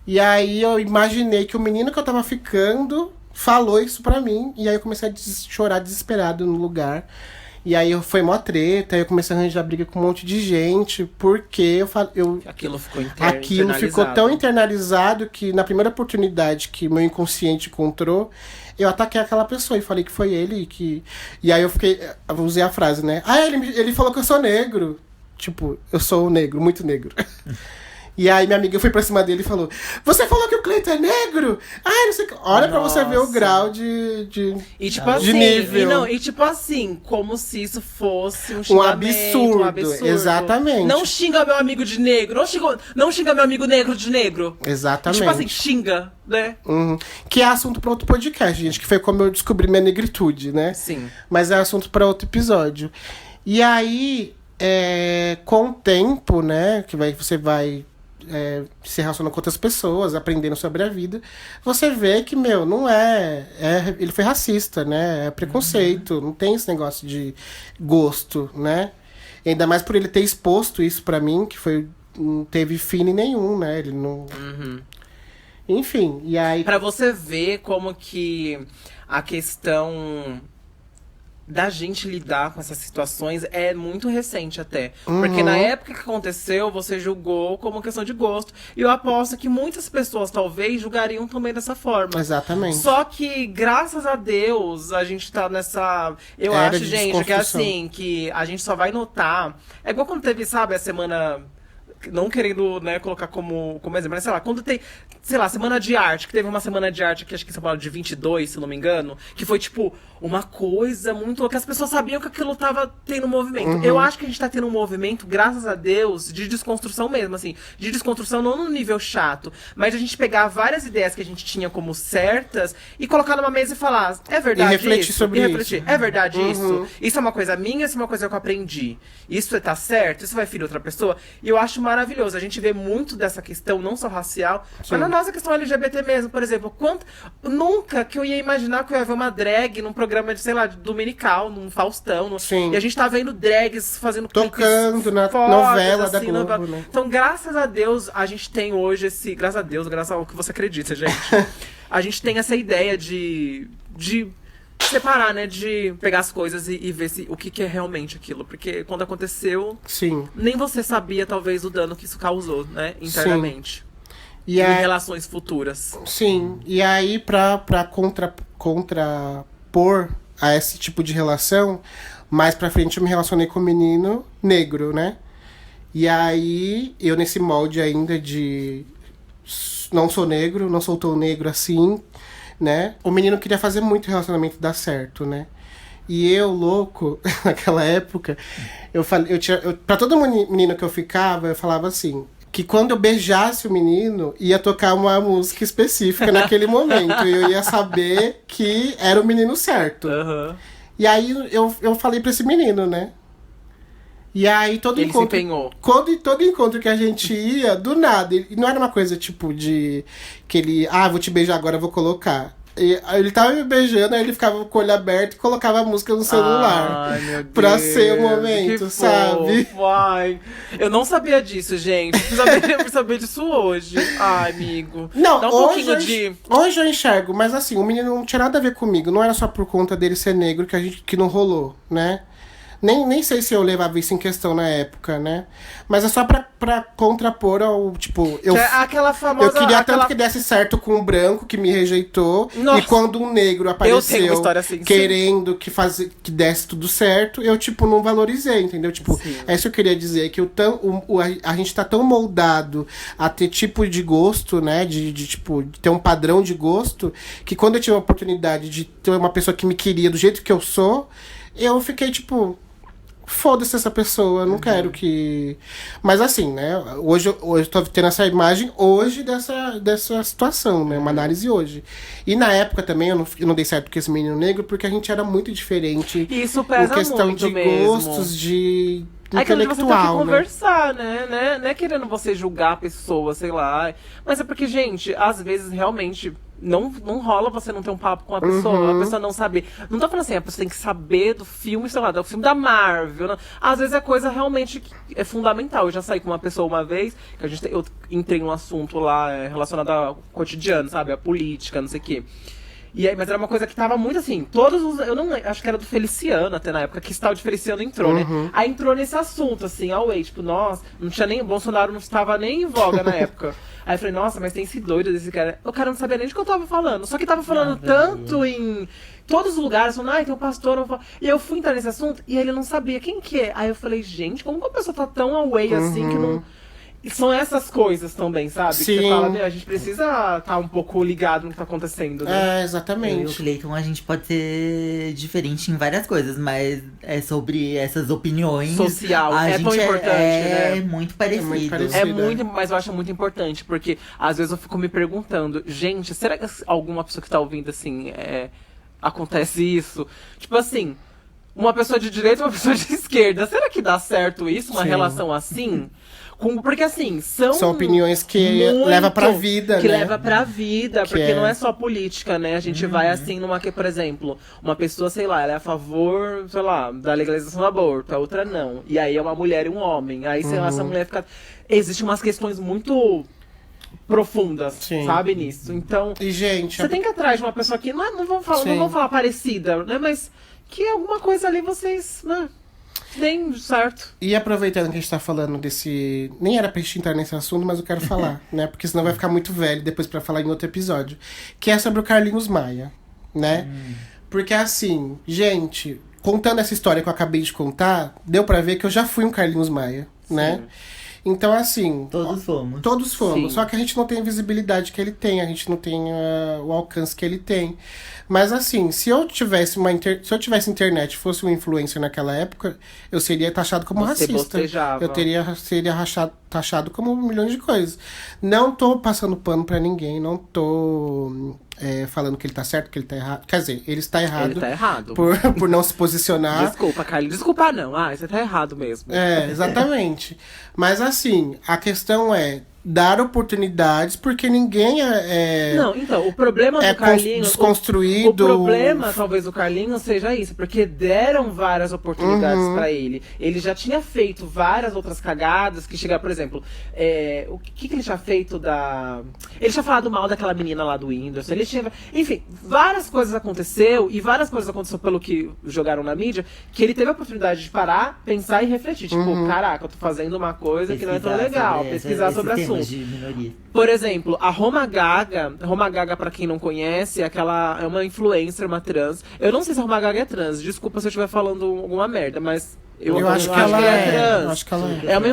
E aí eu imaginei que o menino que eu tava ficando falou isso pra mim. E aí eu comecei a chorar desesperado no lugar. E aí foi mó treta, aí eu comecei a arranjar briga com um monte de gente. Porque aquilo ficou Aquilo ficou tão internalizado que na primeira oportunidade que meu inconsciente encontrou, eu ataquei aquela pessoa e falei que foi ele. E aí eu usei a frase, né? Ele falou que eu sou negro. Tipo, eu sou negro, muito negro. E aí minha amiga foi pra cima dele e falou, você falou que o Cleito é negro? Não sei o que. Olha pra você ver o grau de tipo assim, nível. E tipo assim, como se isso fosse um absurdo. Exatamente. Não xinga meu amigo de negro. Não xinga meu amigo negro de negro. Exatamente. Tipo assim, xinga, né? Que é assunto pra outro podcast, gente. Que foi como eu descobri minha negritude, né? Sim. Mas é assunto pra outro episódio. E aí, com o tempo, né? Que você vai... se relaciona com outras pessoas, aprendendo sobre a vida, você vê que, não ele foi racista, né? É preconceito, não tem esse negócio de gosto, né? Ainda mais por ele ter exposto isso pra mim, que não teve fim nenhum, né? Ele não... Enfim, e aí... Pra você ver como que a questão da gente lidar com essas situações é muito recente até. Porque na época que aconteceu, você julgou como questão de gosto. E eu aposto que muitas pessoas, talvez, julgariam também dessa forma. Exatamente. Só que, graças a Deus, a gente tá nessa... Eu acho, gente, que é assim, que a gente só vai notar... É igual quando teve, sabe, a semana... não querendo, né, colocar como exemplo, mas sei lá, quando tem, sei lá, semana de arte, que teve uma semana de arte aqui, acho que em São Paulo, de 22, se não me engano, que foi, tipo, uma coisa muito... que as pessoas sabiam que aquilo tava tendo movimento. Eu acho que a gente tá tendo um movimento, graças a Deus, de desconstrução mesmo, assim. De desconstrução não no nível chato, mas de a gente pegar várias ideias que a gente tinha como certas e colocar numa mesa e falar, é verdade e refletir isso? sobre e refletir, isso. é verdade isso? Isso é uma coisa minha, isso é uma coisa que eu aprendi. Isso tá certo? Isso vai ferir outra pessoa? E eu acho maravilhoso. A gente vê muito dessa questão, não só racial, mas na nossa questão LGBT mesmo, por exemplo. Nunca que eu ia imaginar que eu ia ver uma drag num programa de, sei lá, dominical, num Faustão. Sim. E a gente tá vendo drags fazendo tocando na fodas, novela assim, da Globo, né? Então, graças a Deus, a gente tem hoje esse... Graças a Deus, graças ao que você acredita, gente. A gente tem essa ideia de separar, né? De pegar as coisas e ver o que é realmente aquilo. Porque quando aconteceu, Sim. nem você sabia, talvez, o dano que isso causou, né? Internamente. E em relações futuras. Sim. E aí, pra contrapor a esse tipo de relação, mais pra frente eu me relacionei com um menino negro, né? E aí, eu nesse molde ainda de... Não sou negro, não sou tão negro assim, né? O menino queria fazer muito relacionamento dar certo, né? E eu, louco, naquela época, pra todo menino que eu ficava, eu falava assim, que quando eu beijasse o menino, ia tocar uma música específica naquele momento. E eu ia saber que era o menino certo. Uhum. E aí eu falei pra esse menino, né? E aí todo ele encontro... se empenhou. Todo encontro que a gente ia, do nada, não era uma coisa tipo de... Que ele, vou te beijar agora, eu vou colocar. Ele tava me beijando, aí ele ficava com o olho aberto e colocava a música no celular. Ai, meu Deus, pra ser o momento, que sabe? Fofo. Ai, eu não sabia disso, gente. Eu fui saber disso hoje. Ai, amigo. Não, dá um pouquinho de... Hoje eu enxergo, mas assim, o menino não tinha nada a ver comigo. Não era só por conta dele ser negro que não rolou, né? Nem sei se eu levava isso em questão na época, né? Mas é só pra contrapor ao, tipo... aquela famosa... Eu queria tanto que desse certo com um branco que me rejeitou. Nossa. E quando um negro apareceu Eu tenho uma história assim, querendo que desse tudo certo, eu, tipo, não valorizei, entendeu? Tipo, sim. É isso que eu queria dizer, que a gente tá tão moldado a ter tipo de gosto, né? De ter um padrão de gosto, que quando eu tive a oportunidade de ter uma pessoa que me queria do jeito que eu sou, eu fiquei, tipo... Foda-se essa pessoa, eu não quero que... Mas assim, né? Hoje eu tô tendo essa imagem hoje dessa situação, né? Uma análise hoje. E na época também eu não dei certo com esse menino negro, porque a gente era muito diferente. Isso pesa em questão muito de mesmo. gostos, de É que você tem que intelectual, conversar, né? Não é querendo você julgar a pessoa, sei lá. Mas é porque, gente, às vezes realmente não rola você não ter um papo com a pessoa, a pessoa não saber. Não tô falando assim, a pessoa tem que saber do filme, sei lá, do filme da Marvel. Né? Às vezes é coisa realmente que é fundamental. Eu já saí com uma pessoa uma vez, que eu entrei num assunto lá relacionado ao cotidiano, sabe? A política, não sei o quê. E aí, mas era uma coisa que tava muito assim, eu não acho que era do Feliciano até na época, que esse tal de Feliciano entrou, né? Aí entrou nesse assunto, assim, tipo, nossa, não tinha nem, Bolsonaro não estava nem em voga na época. Aí eu falei, nossa, mas tem esse doido desse cara. O cara não sabia nem de que eu tava falando, só que tava falando tanto em todos os lugares, falando, tem um pastor, e eu fui entrar nesse assunto, e ele não sabia quem que é. Aí eu falei, gente, como que a pessoa tá tão away assim, que não... E são essas coisas também, sabe? Sim. Que você fala, a gente precisa estar um pouco ligado no que tá acontecendo, né? Exatamente. Eu e o Cleiton, a gente pode ser diferente em várias coisas, mas é sobre essas opiniões. Social, a é gente tão importante, né? É muito parecido. muito parecido. É muito, mas eu acho muito importante, porque às vezes eu fico me perguntando, gente, será que alguma pessoa que tá ouvindo, assim, acontece isso? Tipo assim, uma pessoa de direita e uma pessoa de esquerda, será que dá certo isso, uma Sim. relação assim? Porque assim, são opiniões que levam pra vida, que né? leva pra vida, Que porque é. não é só política, né? A gente vai assim numa que, por exemplo, uma pessoa, sei lá, ela é a favor, sei lá, da legalização do aborto, a outra não. E aí é uma mulher e um homem. Aí, sei lá, essa mulher fica... Existem umas questões muito profundas, Sim. sabe, nisso. Então, E, gente, você tem que ir atrás de uma pessoa que não vão falar parecida, né? Mas que alguma coisa ali vocês, né? Nem certo. E aproveitando que a gente tá falando desse... Nem era pra gente entrar nesse assunto, mas eu quero falar, né? Porque senão vai ficar muito velho depois pra falar em outro episódio. Que é sobre o Carlinhos Maia, né? Porque assim, gente, contando essa história que eu acabei de contar, deu pra ver que eu já fui um Carlinhos Maia, né? Então, assim. Todos fomos. Todos fomos. Sim. Só que a gente não tem a visibilidade que ele tem, a gente não tem o alcance que ele tem. Mas, assim, se eu tivesse se eu tivesse internet e fosse um influencer naquela época, eu seria taxado como Você racista. bostejava. Seria taxado como milhões de coisas. Não tô passando pano pra ninguém, não tô falando que ele tá certo, que ele tá errado. Quer dizer, ele está errado. Ele tá errado. Por não se posicionar. Desculpa, Kylie. Desculpa, não. Você tá errado mesmo. Exatamente. Mas assim, a questão é dar oportunidades, porque ninguém Não, então, o problema do Carlinhos... desconstruído. O problema, talvez, do Carlinhos seja isso, porque deram várias oportunidades pra ele. Ele já tinha feito várias outras cagadas, que chegaram, por exemplo, o que ele tinha feito da... Ele tinha falado mal daquela menina lá do Whindersson, ele tinha... Enfim, várias coisas aconteceu, e várias coisas aconteceram pelo que jogaram na mídia, que ele teve a oportunidade de parar, pensar e refletir. Tipo, caraca, eu tô fazendo uma coisa que não é tão legal, pesquisar sobre o assunto. De minoria. Por exemplo, a Roma Gaga, pra quem não conhece, é uma influencer, uma trans. Eu não sei se a Roma Gaga é trans, desculpa se eu estiver falando alguma merda, mas eu acho que ela é trans. Eu acho que ela é. É uma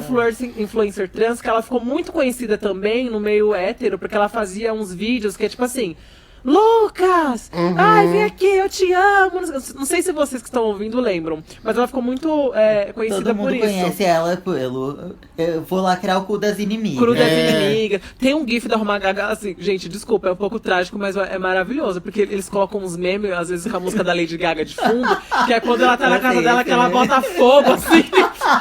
influencer trans que ela ficou muito conhecida também no meio hétero, porque ela fazia uns vídeos que é tipo assim... Lucas! Ai, vem aqui, eu te amo! Não sei se vocês que estão ouvindo lembram, mas ela ficou muito conhecida por isso. Todo mundo conhece ela pelo... Eu vou lacrar o cu das inimigas. Cru das inimigas. Tem um gif da Roma Gaga, assim, gente, desculpa, é um pouco trágico, mas é maravilhoso, porque eles colocam uns memes, às vezes com a música da Lady Gaga de fundo, que é quando ela tá na casa dela, que ela bota fogo, assim,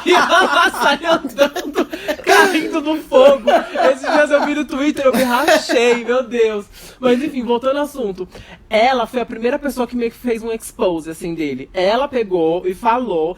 e ela sai andando, caindo no fogo. Esses dias eu vi no Twitter, eu me rachei, meu Deus. Mas enfim, voltando ao assunto. Ela foi a primeira pessoa que meio que fez um expose, assim, dele. Ela pegou e falou...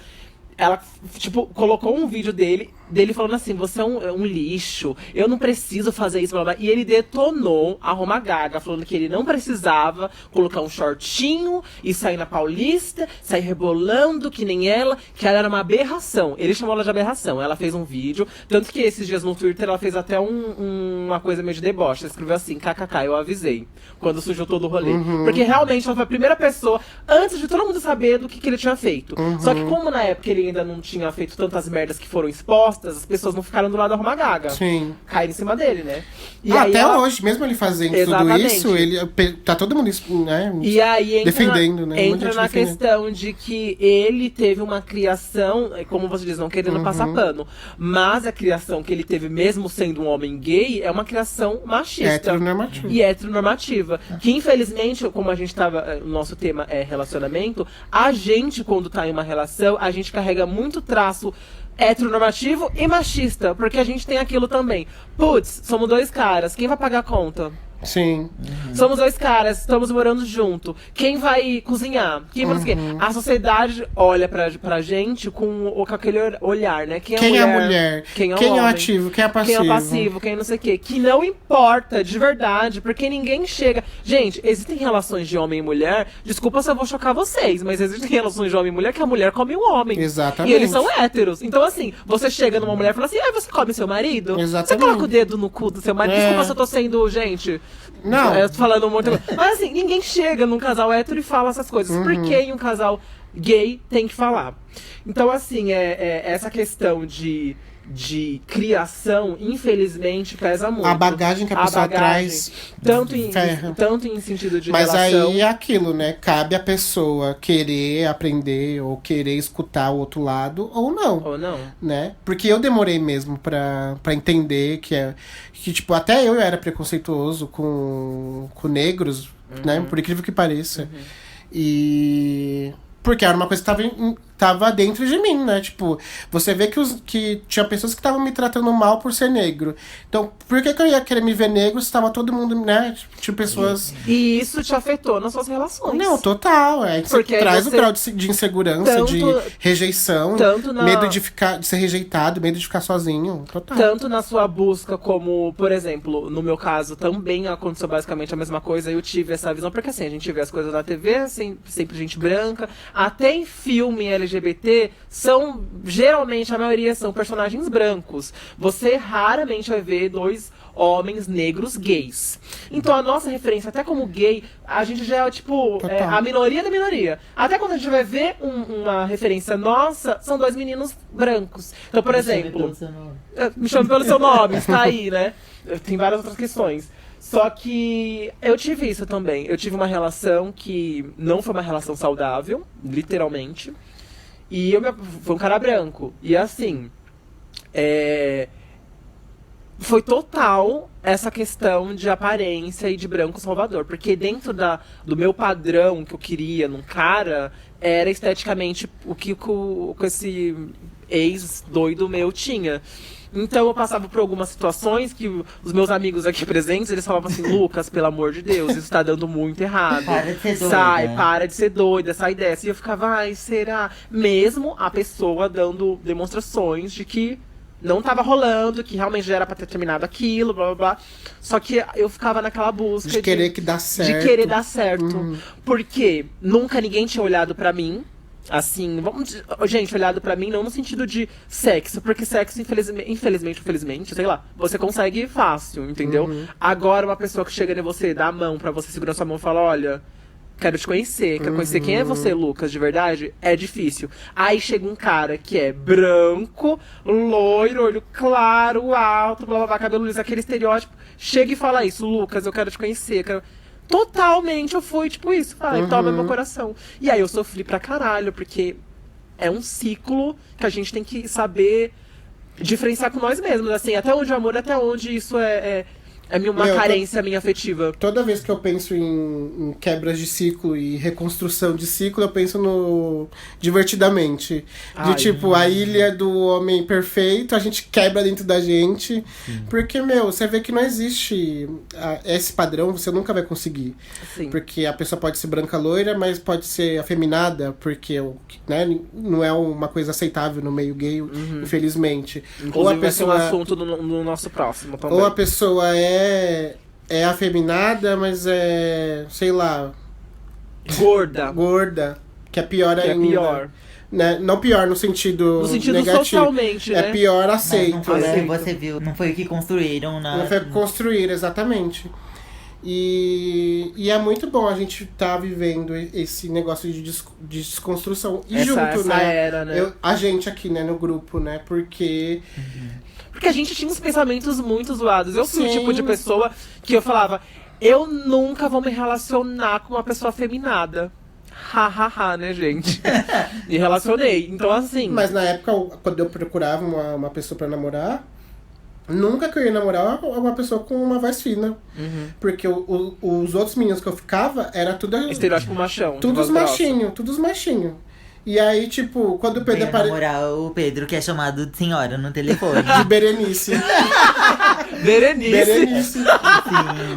Ela, tipo, colocou um vídeo dele falando assim, você é um lixo, eu não preciso fazer isso, blá, blá. E ele detonou a Roma Gaga, falando que ele não precisava colocar um shortinho e sair na Paulista, sair rebolando que nem ela, que ela era uma aberração. Ele chamou ela de aberração. Ela fez um vídeo, tanto que esses dias no Twitter ela fez até uma coisa meio de deboche. Ela escreveu assim, kkk, eu avisei, quando surgiu todo o rolê. Porque realmente ela foi a primeira pessoa, antes de todo mundo saber do que ele tinha feito. Só que como na época ele ainda não tinha feito tantas merdas que foram expostas, as pessoas não ficaram do lado da Roma Gaga. Sim. Caíram em cima dele, né? E até hoje, mesmo ele fazendo Exatamente. tudo isso, tá todo mundo, né, e aí defendendo, né? Entra na questão de que ele teve uma criação, como você diz, não querendo passar pano, mas a criação que ele teve, mesmo sendo um homem gay, é uma criação machista. Heteronormativa. E heteronormativa. Que infelizmente, como a gente tava, o nosso tema é relacionamento, a gente, quando tá em uma relação, a gente carrega muito traço heteronormativo e machista, porque a gente tem aquilo também. Putz, somos dois caras, quem vai pagar a conta? Sim. Somos dois caras, estamos morando junto. Quem vai cozinhar? Quem vai não sei o quê? A sociedade olha pra gente com aquele olhar, né? Quem é a mulher? Quem é o homem? ativo? Quem é passivo? Quem é passivo? Quem não sei o quê? Que não importa, de verdade, porque ninguém chega... Gente, existem relações de homem e mulher, desculpa se eu vou chocar vocês, mas existem relações de homem e mulher que a mulher come o homem. Exatamente. E eles são héteros. Então, assim, você chega numa mulher e fala assim, você come seu marido? Exatamente. Você coloca o dedo no cu do seu marido? Desculpa se eu tô sendo, gente... Não. Eu tô falando um monte de coisa. Mas assim, ninguém chega num casal hétero e fala essas coisas. Por que em um casal gay tem que falar? Então, assim, essa questão de criação, infelizmente, pesa muito. A bagagem que a pessoa traz tanto em sentido de Mas relação. aí é aquilo, né? Cabe a pessoa querer aprender ou querer escutar o outro lado ou não. Ou não. Né? Porque eu demorei mesmo pra entender que, tipo, até eu era preconceituoso com negros, né? Por incrível que pareça. E... Porque era uma coisa que tava dentro de mim, né? Tipo, você vê que tinha pessoas que estavam me tratando mal por ser negro. Então, por que eu ia querer me ver negro se tava todo mundo, né? Tinha pessoas... E isso te afetou nas suas relações. Não, total. Porque traz o grau de insegurança, de rejeição, medo de ser rejeitado, medo de ficar sozinho. Total. Tanto na sua busca como, por exemplo, no meu caso, também aconteceu basicamente a mesma coisa. Eu tive essa visão, porque assim, a gente vê as coisas na TV, sempre gente branca, até em filme LGBT são, geralmente, a maioria são personagens brancos. Você raramente vai ver dois homens negros gays. Então a nossa referência, até como gay, a gente já é, tipo, a minoria da minoria. Até quando a gente vai ver uma referência nossa, são dois meninos brancos. Então, por exemplo... Me chame pelo seu nome, está aí, né? Tem várias outras questões. Só que eu tive isso também. Eu tive uma relação que não foi uma relação saudável, literalmente. E foi um cara branco. E assim... Foi total essa questão de aparência e de branco salvador. Porque dentro do meu padrão que eu queria num cara, era esteticamente o que esse ex-doido meu tinha. Então eu passava por algumas situações que os meus amigos aqui presentes, eles falavam assim, Lucas, pelo amor de Deus, isso tá dando muito errado. Para de ser doida. Sai, para de ser doida, sai dessa. E eu ficava, ai, será? Mesmo a pessoa dando demonstrações de que não tava rolando, que realmente já era pra ter terminado aquilo, blá blá blá. Só que eu ficava naquela busca de querer que dá certo. De querer dar certo. Porque nunca ninguém tinha olhado pra mim. Assim, gente, olhado pra mim não no sentido de sexo, porque sexo, infelizmente, sei lá, você consegue fácil, entendeu? Agora, uma pessoa que chega em você, dá a mão pra você, segurar sua mão e fala, olha, quero te conhecer, quero conhecer quem é você, Lucas, de verdade, é difícil. Aí chega um cara que é branco, loiro, olho claro, alto, blá blá blá, cabelo liso, aquele estereótipo, chega e fala isso, Lucas, eu quero te conhecer, Totalmente eu fui, tipo, isso. Ai, toma meu coração. E aí eu sofri pra caralho, porque é um ciclo que a gente tem que saber diferenciar com nós mesmos. Assim, até onde o amor, até onde isso é uma carência minha afetiva. Toda vez que eu penso em quebras de ciclo e reconstrução de ciclo, eu penso no Divertidamente. Tipo, a ilha do homem perfeito, a gente quebra dentro da gente. Porque, você vê que não existe esse padrão, você nunca vai conseguir. Sim. Porque a pessoa pode ser branca loira, mas pode ser afeminada, porque não é uma coisa aceitável no meio gay, infelizmente. Inclusive, ou a vai ser um pessoa assunto no nosso próximo também. Ou a pessoa é afeminada, mas sei lá... Gorda. Que é pior ainda. É pior. Né? Não pior no sentido negativo. Socialmente, né? É pior aceito, não foi né? o que você viu, não foi o que construíram Não foi construir, exatamente. E é muito bom a gente tá vivendo esse negócio de desconstrução. E essa né? Era, né? A gente aqui, né, no grupo, né? Porque... Porque a gente tinha uns pensamentos muito zoados. Eu fui o tipo de pessoa que eu falava, eu nunca vou me relacionar com uma pessoa afeminada. Ha, né, gente? Me relacionei. Então, assim... Mas na época, quando eu procurava uma pessoa pra namorar, nunca que eu ia namorar uma pessoa com uma voz fina. Porque os outros meninos que eu ficava, era tudo... Estereótipo machão. Todos machinho. E aí, tipo, quando o Pedro apareceu... namorar o Pedro, que é chamado de senhora no telefone. De Berenice. Berenice.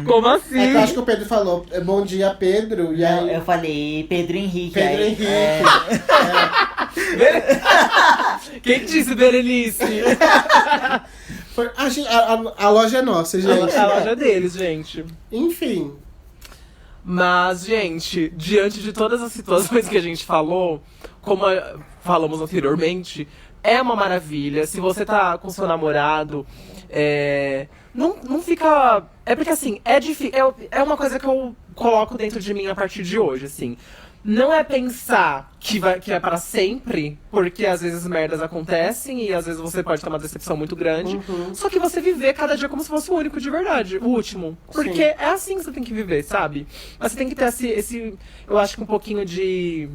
Como assim? É que eu acho que o Pedro falou, bom dia, Pedro. E aí... Eu falei Pedro Henrique. Pedro Henrique. Quem disse Berenice? A loja é nossa, gente. A loja é deles, gente. Enfim. Mas, gente, diante de todas as situações que a gente falou, como falamos anteriormente, é uma maravilha. Se você tá com seu namorado, não fica... É porque, assim, é difícil. É uma coisa que eu coloco dentro de mim a partir de hoje, assim. Não é pensar que é para sempre, porque às vezes merdas acontecem e às vezes você pode ter uma decepção muito grande. Só que você viver cada dia como se fosse o único de verdade, o último. Porque Sim. é assim que você tem que viver, sabe? Mas você tem que ter esse eu acho que um pouquinho de...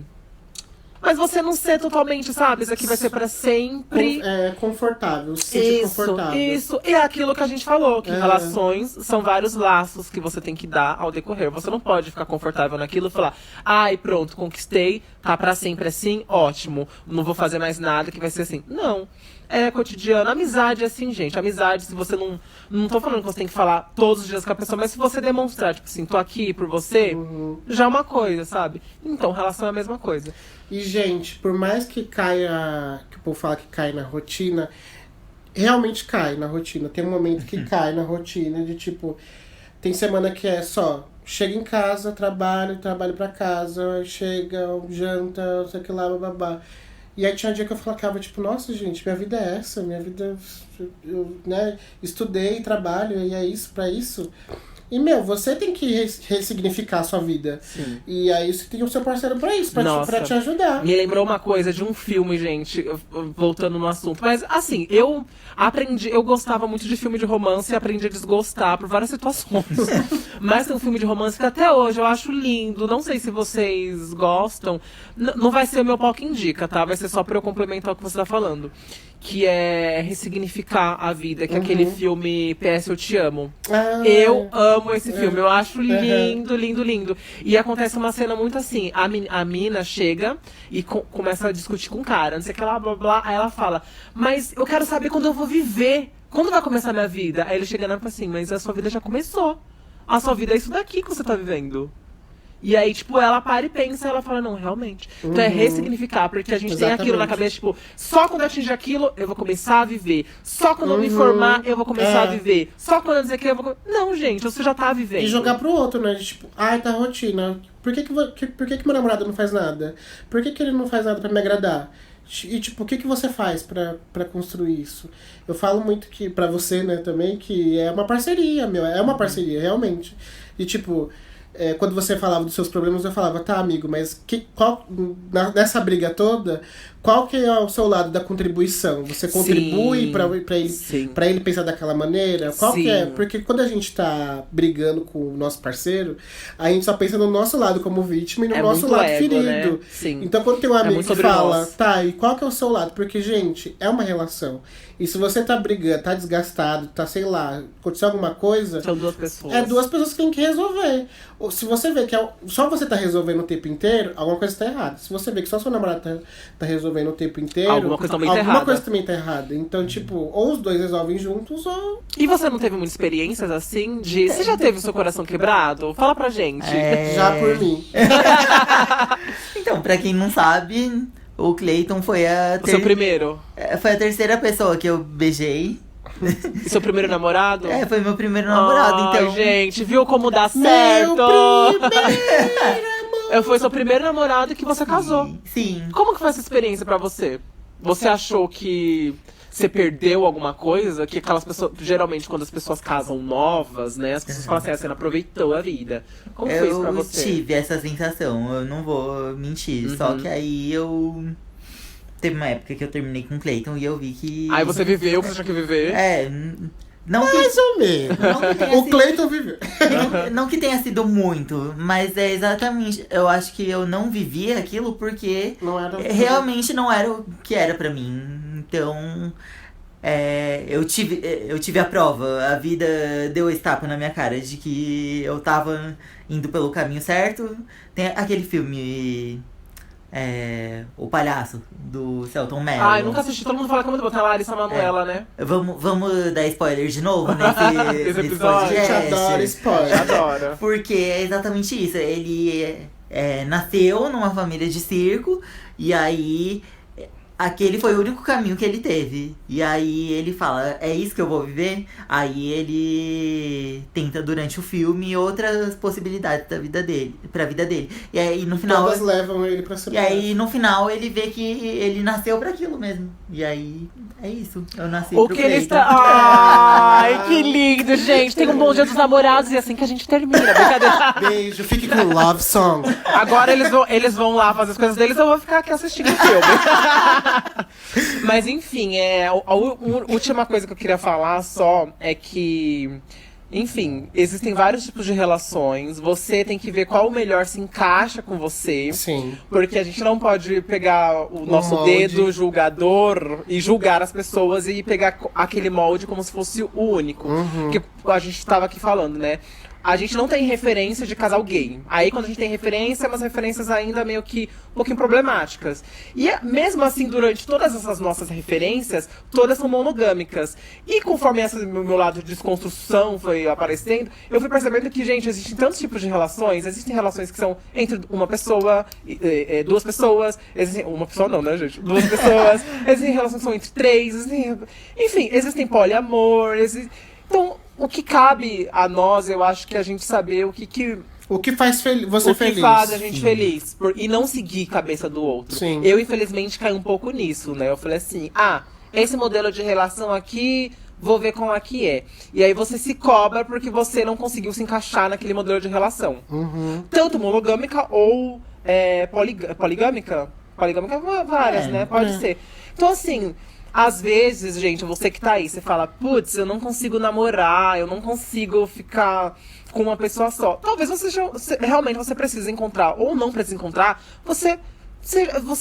Mas você não ser totalmente, sabe? Isso aqui vai ser pra sempre. Confortável, se sentir confortável. Isso. E é aquilo que a gente falou, que relações são vários laços que você tem que dar ao decorrer. Você não pode ficar confortável naquilo e falar, ai, pronto, conquistei, tá pra sempre assim, ótimo. Não vou fazer mais nada que vai ser assim. Não. É cotidiano. Amizade é assim, gente. Amizade, se você não tô falando que você tem que falar todos os dias com a pessoa, mas se você demonstrar, tipo assim, tô aqui por você, já é uma coisa, sabe? Então, relação é a mesma coisa. E, gente, por mais que caia, que o povo fala que cai na rotina, realmente cai na rotina. Tem um momento que cai na rotina de, tipo, tem semana que é só, chega em casa, trabalho pra casa, chega, janta, não sei o que lá, bababá. E aí tinha um dia que eu ficava, tipo, nossa, gente, minha vida é essa, minha vida, eu, né, estudei, trabalho, e é isso, pra isso. E, você tem que ressignificar a sua vida. Sim. E aí você tem o seu parceiro pra isso, pra te ajudar. Me lembrou uma coisa de um filme, gente, voltando no assunto. Mas, assim, eu gostava muito de filme de romance e aprendi a desgostar por várias situações. Mas tem um filme de romance que até hoje eu acho lindo. Não sei se vocês gostam. Não vai ser o meu pau que indica, tá? Vai ser só pra eu complementar o que você tá falando. Que é Ressignificar a Vida, que é aquele filme PS Eu Te Amo. Eu amo esse filme, eu acho lindo, lindo, lindo. E acontece uma cena muito assim, a mina chega e começa a discutir com o cara, não sei o que lá, blá, blá, aí ela fala, mas eu quero saber quando eu vou viver, quando vai começar a minha vida? Aí ele chega e fala assim, mas a sua vida já começou, a sua vida é isso daqui que você tá vivendo. E aí, tipo, ela para e pensa, ela fala, não, realmente. Então é ressignificar, porque a gente tem aquilo na cabeça, tipo, só quando eu atingir aquilo, eu vou começar a viver. Só quando eu me formar, eu vou começar a viver. Só quando eu dizer que eu vou... Não, gente, você já tá vivendo. E jogar pro outro, né? Tipo, tá rotina. Por que meu namorado não faz nada? Por que ele não faz nada pra me agradar? E, tipo, o que você faz pra construir isso? Eu falo muito que, pra você, né, também, que é uma parceria, é uma parceria, realmente. E, tipo... quando você falava dos seus problemas, eu falava, tá, amigo, mas nessa briga toda, qual que é o seu lado da contribuição? Você contribui pra ele pensar daquela maneira? Qual que é? Porque quando a gente tá brigando com o nosso parceiro, a gente só pensa no nosso lado como vítima e no nosso lado ferido. Né? Então quando tem um amigo que fala, tá, e qual que é o seu lado? Porque, gente, é uma relação. E se você tá brigando, tá desgastado, tá, sei lá, aconteceu alguma coisa... São duas pessoas. É duas pessoas que tem que resolver. Se você vê que só você tá resolvendo o tempo inteiro, alguma coisa tá errada. Se você vê que só seu namorado tá resolvendo o tempo inteiro... Alguma coisa também tá errada. Então, tipo, ou os dois resolvem juntos, ou... E você não teve muitas experiências assim? Você já teve o seu coração quebrado? Fala pra gente. Já por mim. Então, pra quem não sabe... O Cleiton foi o seu primeiro? Foi a terceira pessoa que eu beijei. E seu primeiro namorado? Foi meu primeiro namorado, então... gente, viu como dá certo? Meu primeiro amor! Foi seu primeiro namorado que você casou. Sim. Como que foi essa experiência pra você? Você achou que você perdeu alguma coisa? Que aquelas pessoas... Geralmente, quando as pessoas casam novas, né? As pessoas falam assim, você não aproveitou a vida. Como foi isso pra você? Eu tive essa sensação, eu não vou mentir. Só que aí eu... Teve uma época que eu terminei com o Cleiton e eu vi que... Aí você viveu o que você tinha que viver? Não que... Mais ou menos. O Cleiton viveu. Não que tenha sido muito, mas é exatamente... Eu acho que eu não vivia aquilo porque... Realmente não era o que era pra mim. Então... eu tive a prova. A vida deu esse tapa na minha cara de que eu tava indo pelo caminho certo. Tem aquele filme... O Palhaço, do Selton Mello. Eu nunca assisti, todo mundo fala que é muito bom. Tem a Larissa Manoela, né? Vamos dar spoiler de novo nesse episódio? A gente adora spoiler. Adora. Porque é exatamente isso. Ele nasceu numa família de circo, e aí... Aquele foi o único caminho que ele teve. E aí ele fala, é isso que eu vou viver? Aí ele tenta durante o filme outras possibilidades pra vida dele. E aí no final... Todas levam ele pra ser... E aí no final ele vê que ele nasceu pra aquilo mesmo. E aí é isso. Eu nasci pro Cleiton. Ai, que lindo, gente. Tem um bom dia dos namorados e é assim que a gente termina. Brincadeira. Beijo, fique com o Love Song. Agora eles vão lá fazer as coisas deles, eu vou ficar aqui assistindo o filme. Mas enfim, a última coisa que eu queria falar só é que, enfim, existem vários tipos de relações. Você tem que ver qual o melhor se encaixa com você. Sim. Porque a gente não pode pegar o nosso dedo julgador e julgar as pessoas e pegar aquele molde como se fosse o único. Que a gente tava aqui falando, né? A gente não tem referência de casal gay. Aí quando a gente tem referência, umas referências ainda meio que um pouquinho problemáticas. E mesmo assim, durante todas essas nossas referências, todas são monogâmicas. E conforme meu lado de desconstrução foi aparecendo, eu fui percebendo que, gente, existem tantos tipos de relações. Existem relações que são entre uma pessoa, duas pessoas. Uma pessoa não, né, gente? Duas pessoas. Existem relações que são entre três. Enfim, existem poliamor. Então... O que cabe a nós, eu acho que a gente saber o que O que faz você feliz. O que faz a gente feliz. E não seguir cabeça do outro. Sim. Eu, infelizmente, caí um pouco nisso, né? Eu falei assim, esse modelo de relação aqui, vou ver como é que é. E aí você se cobra porque você não conseguiu se encaixar naquele modelo de relação. Tanto monogâmica ou poligâmica. Poligâmica várias, né? Pode ser. Então, assim, às vezes, gente, você que tá aí, você fala, putz, eu não consigo namorar, eu não consigo ficar com uma pessoa só. Talvez realmente você precise encontrar, ou não precisa encontrar, você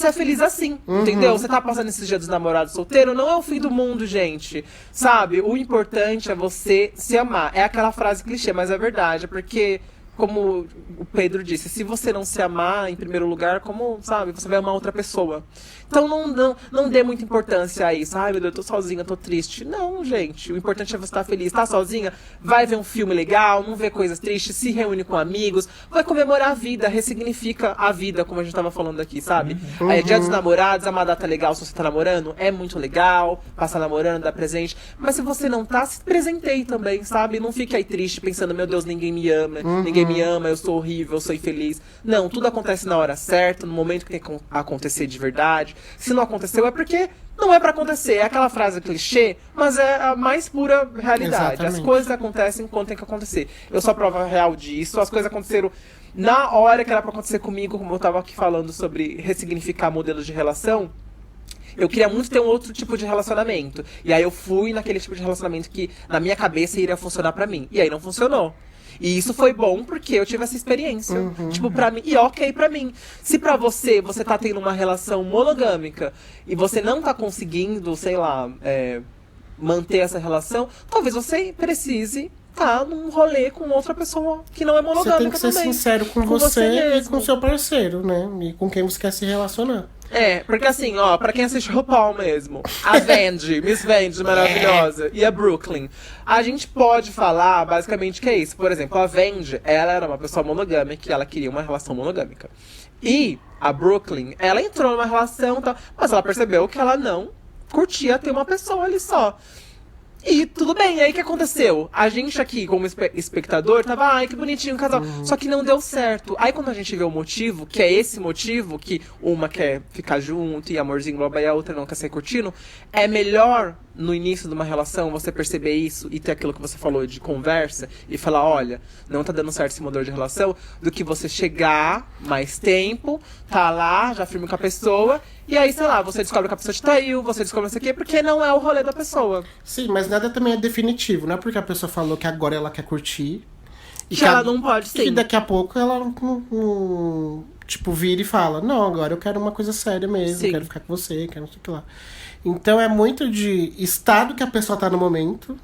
é feliz assim, entendeu? Você tá passando esses dias dos namorados solteiro, não é o fim do mundo, gente. Sabe? O importante é você se amar. É aquela frase clichê, mas é verdade, porque, como o Pedro disse, se você não se amar em primeiro lugar, como, sabe, você vai amar outra pessoa. Então não dê muita importância a isso. Ai, meu Deus, eu tô sozinha, tô triste. Não, gente, o importante é você estar feliz. Tá sozinha? Vai ver um filme legal, não vê coisas tristes, se reúne com amigos, vai comemorar a vida, ressignifica a vida, como a gente tava falando aqui, sabe? Aí, Dia dos Namorados, é uma data legal se você tá namorando, é muito legal, passar namorando, dar presente. Mas se você não tá, se presenteie também, sabe? Não fique aí triste, pensando, meu Deus, ninguém me ama, ninguém me ama, eu sou horrível, eu sou infeliz. Não, tudo acontece na hora certa, no momento que tem que acontecer de verdade. Se não aconteceu, é porque não é pra acontecer. É aquela frase clichê, mas é a mais pura realidade. Exatamente. As coisas acontecem quando tem que acontecer. Eu sou a prova real disso. As coisas aconteceram na hora que era pra acontecer comigo, como eu tava aqui falando sobre ressignificar modelos de relação. Eu queria muito ter um outro tipo de relacionamento. E aí eu fui naquele tipo de relacionamento que, na minha cabeça, iria funcionar pra mim. E aí não funcionou. E isso foi bom porque eu tive essa experiência. Tipo, pra mim. E ok pra mim. Se pra você tá tendo uma relação monogâmica e você não tá conseguindo, sei lá, manter essa relação, talvez você precise tá num rolê com outra pessoa que não é monogâmica. Você tem que ser também. sincero com você e com seu parceiro, né? E com quem você quer se relacionar. Porque assim, ó, pra quem assiste RuPaul mesmo, a Vandy, Miss Vandy maravilhosa, e a Brooklyn, a gente pode falar basicamente que é isso. Por exemplo, a Vandy, ela era uma pessoa monogâmica e ela queria uma relação monogâmica. E a Brooklyn, ela entrou numa relação, mas ela percebeu que ela não curtia ter uma pessoa ali só. E tudo bem, aí o que aconteceu? A gente aqui, como espectador, tava, ai, que bonitinho o casal. Só que não deu certo. Aí quando a gente vê o motivo, que é esse motivo, que uma quer ficar junto e amorzinho, blá, blá, e a outra não quer sair curtindo, é melhor no início de uma relação você perceber isso e ter aquilo que você falou de conversa e falar, olha, não tá dando certo esse modelo de relação, do que você chegar mais tempo, tá lá, já firme com a pessoa, e aí, sei lá, você descobre que a pessoa te traiu, você descobre isso aqui, porque não é o rolê da pessoa. Sim, mas nada também é definitivo, não é porque a pessoa falou que agora ela quer curtir. E que ela não pode ser. E daqui a pouco ela tipo, vira e fala, não, agora eu quero uma coisa séria mesmo, Sim. quero ficar com você, quero não sei o que lá. Então é muito de estado que a pessoa tá no momento.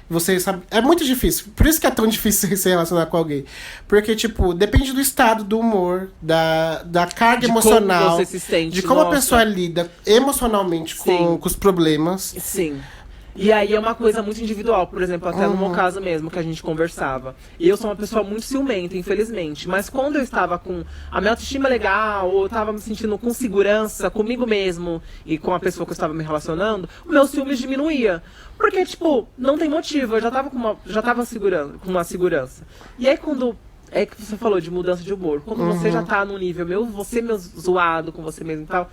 Você sabe, é muito difícil. Por isso que é tão difícil se relacionar com alguém. Porque, tipo, depende do estado, do humor, da carga emocional. Como você se sente, de como a nossa. pessoa lida emocionalmente com os problemas. Sim. E aí é uma coisa muito individual, por exemplo, até no meu caso mesmo, que a gente conversava. E eu sou uma pessoa muito ciumenta, infelizmente. Mas quando eu estava com a minha autoestima legal, ou eu estava me sentindo com segurança comigo mesmo e com a pessoa que eu estava me relacionando, o meu ciúmes diminuía. Porque, tipo, não tem motivo, eu já tava com uma segurança. E aí quando é que você falou de mudança de humor, quando você já tá num nível você meio zoado com você mesmo e tal,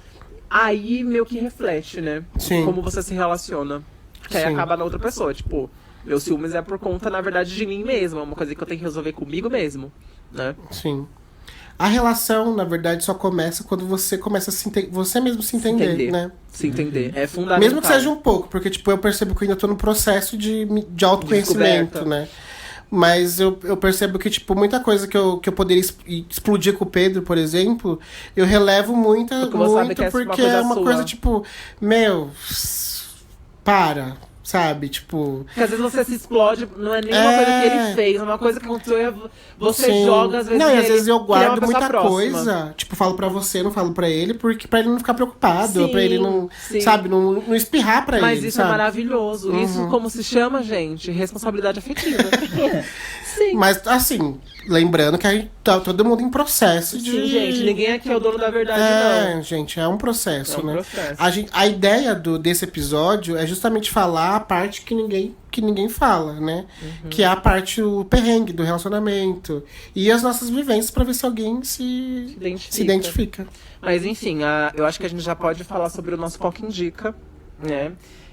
aí meio que reflete, né? Sim. Como você se relaciona. Que aí Sim. acaba na outra pessoa. Tipo, meu ciúmes é por conta, na verdade, de mim mesmo. É uma coisa que eu tenho que resolver comigo mesmo, né? Sim. A relação, na verdade, só começa quando você começa você mesmo se entender, né? Se entender. É fundamental. Mesmo que seja um pouco, porque, tipo, eu percebo que eu ainda tô no processo de autoconhecimento, Descoberta. né? Mas eu percebo que, tipo, muita coisa que eu poderia explodir com o Pedro, por exemplo, eu relevo muito Porque você sabe que é uma porque coisa é uma sua. coisa, tipo, meu, para, sabe? Tipo. Porque às vezes você se explode, não é nem uma coisa que ele fez, é uma coisa que aconteceu, você Sim. joga, às vezes. Não, e às ele, vezes eu que é uma guardo pessoa muita próxima. coisa. Tipo, falo pra você, não falo pra ele, porque pra ele não ficar preocupado, Sim, pra ele não, sim. sabe, não espirrar pra Mas ele. isso sabe? é maravilhoso. Isso como se chama, gente? Responsabilidade afetiva. Sim. Sim. Mas, assim, lembrando que a gente tá todo mundo em processo de... Sim, gente, ninguém aqui é o dono da verdade, não. Gente, é um processo, É um né? processo. A ideia desse episódio é justamente falar a parte que ninguém fala, né? Que é a parte, o perrengue do relacionamento. E as nossas vivências pra ver se alguém se identifica. Mas enfim, eu acho que a gente já pode falar sobre o nosso Foco Indica, né?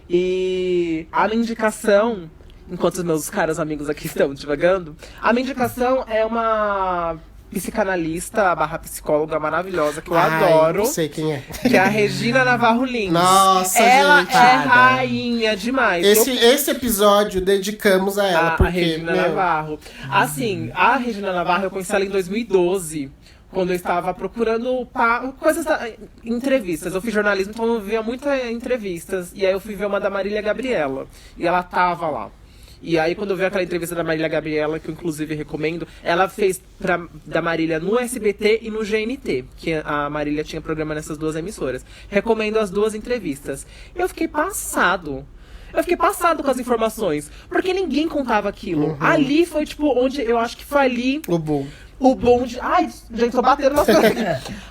E a minha indicação, enquanto os meus caros amigos aqui estão divagando, a minha indicação é uma psicanalista / psicóloga maravilhosa que eu adoro. Não sei quem é. Que é a Regina Navarro Lins. Nossa, ela gente. é rainha demais. Esse episódio dedicamos a ela, porque... A Regina Navarro. Assim, a Regina Navarro eu conheci ela em 2012. Quando eu estava procurando entrevistas. Eu fiz jornalismo, então eu via muitas entrevistas. E aí eu fui ver uma da Marília Gabriela. E ela tava lá. E aí, quando eu vi aquela entrevista da Marília Gabriela, que eu inclusive recomendo, ela fez da Marília no SBT e no GNT, que a Marília tinha programa nessas duas emissoras. Recomendo as duas entrevistas. Eu fiquei passado. Com as informações, porque ninguém contava aquilo. Ali foi, tipo, onde eu acho que foi ali... O boom de... Ai, gente, tô batendo nas coisas.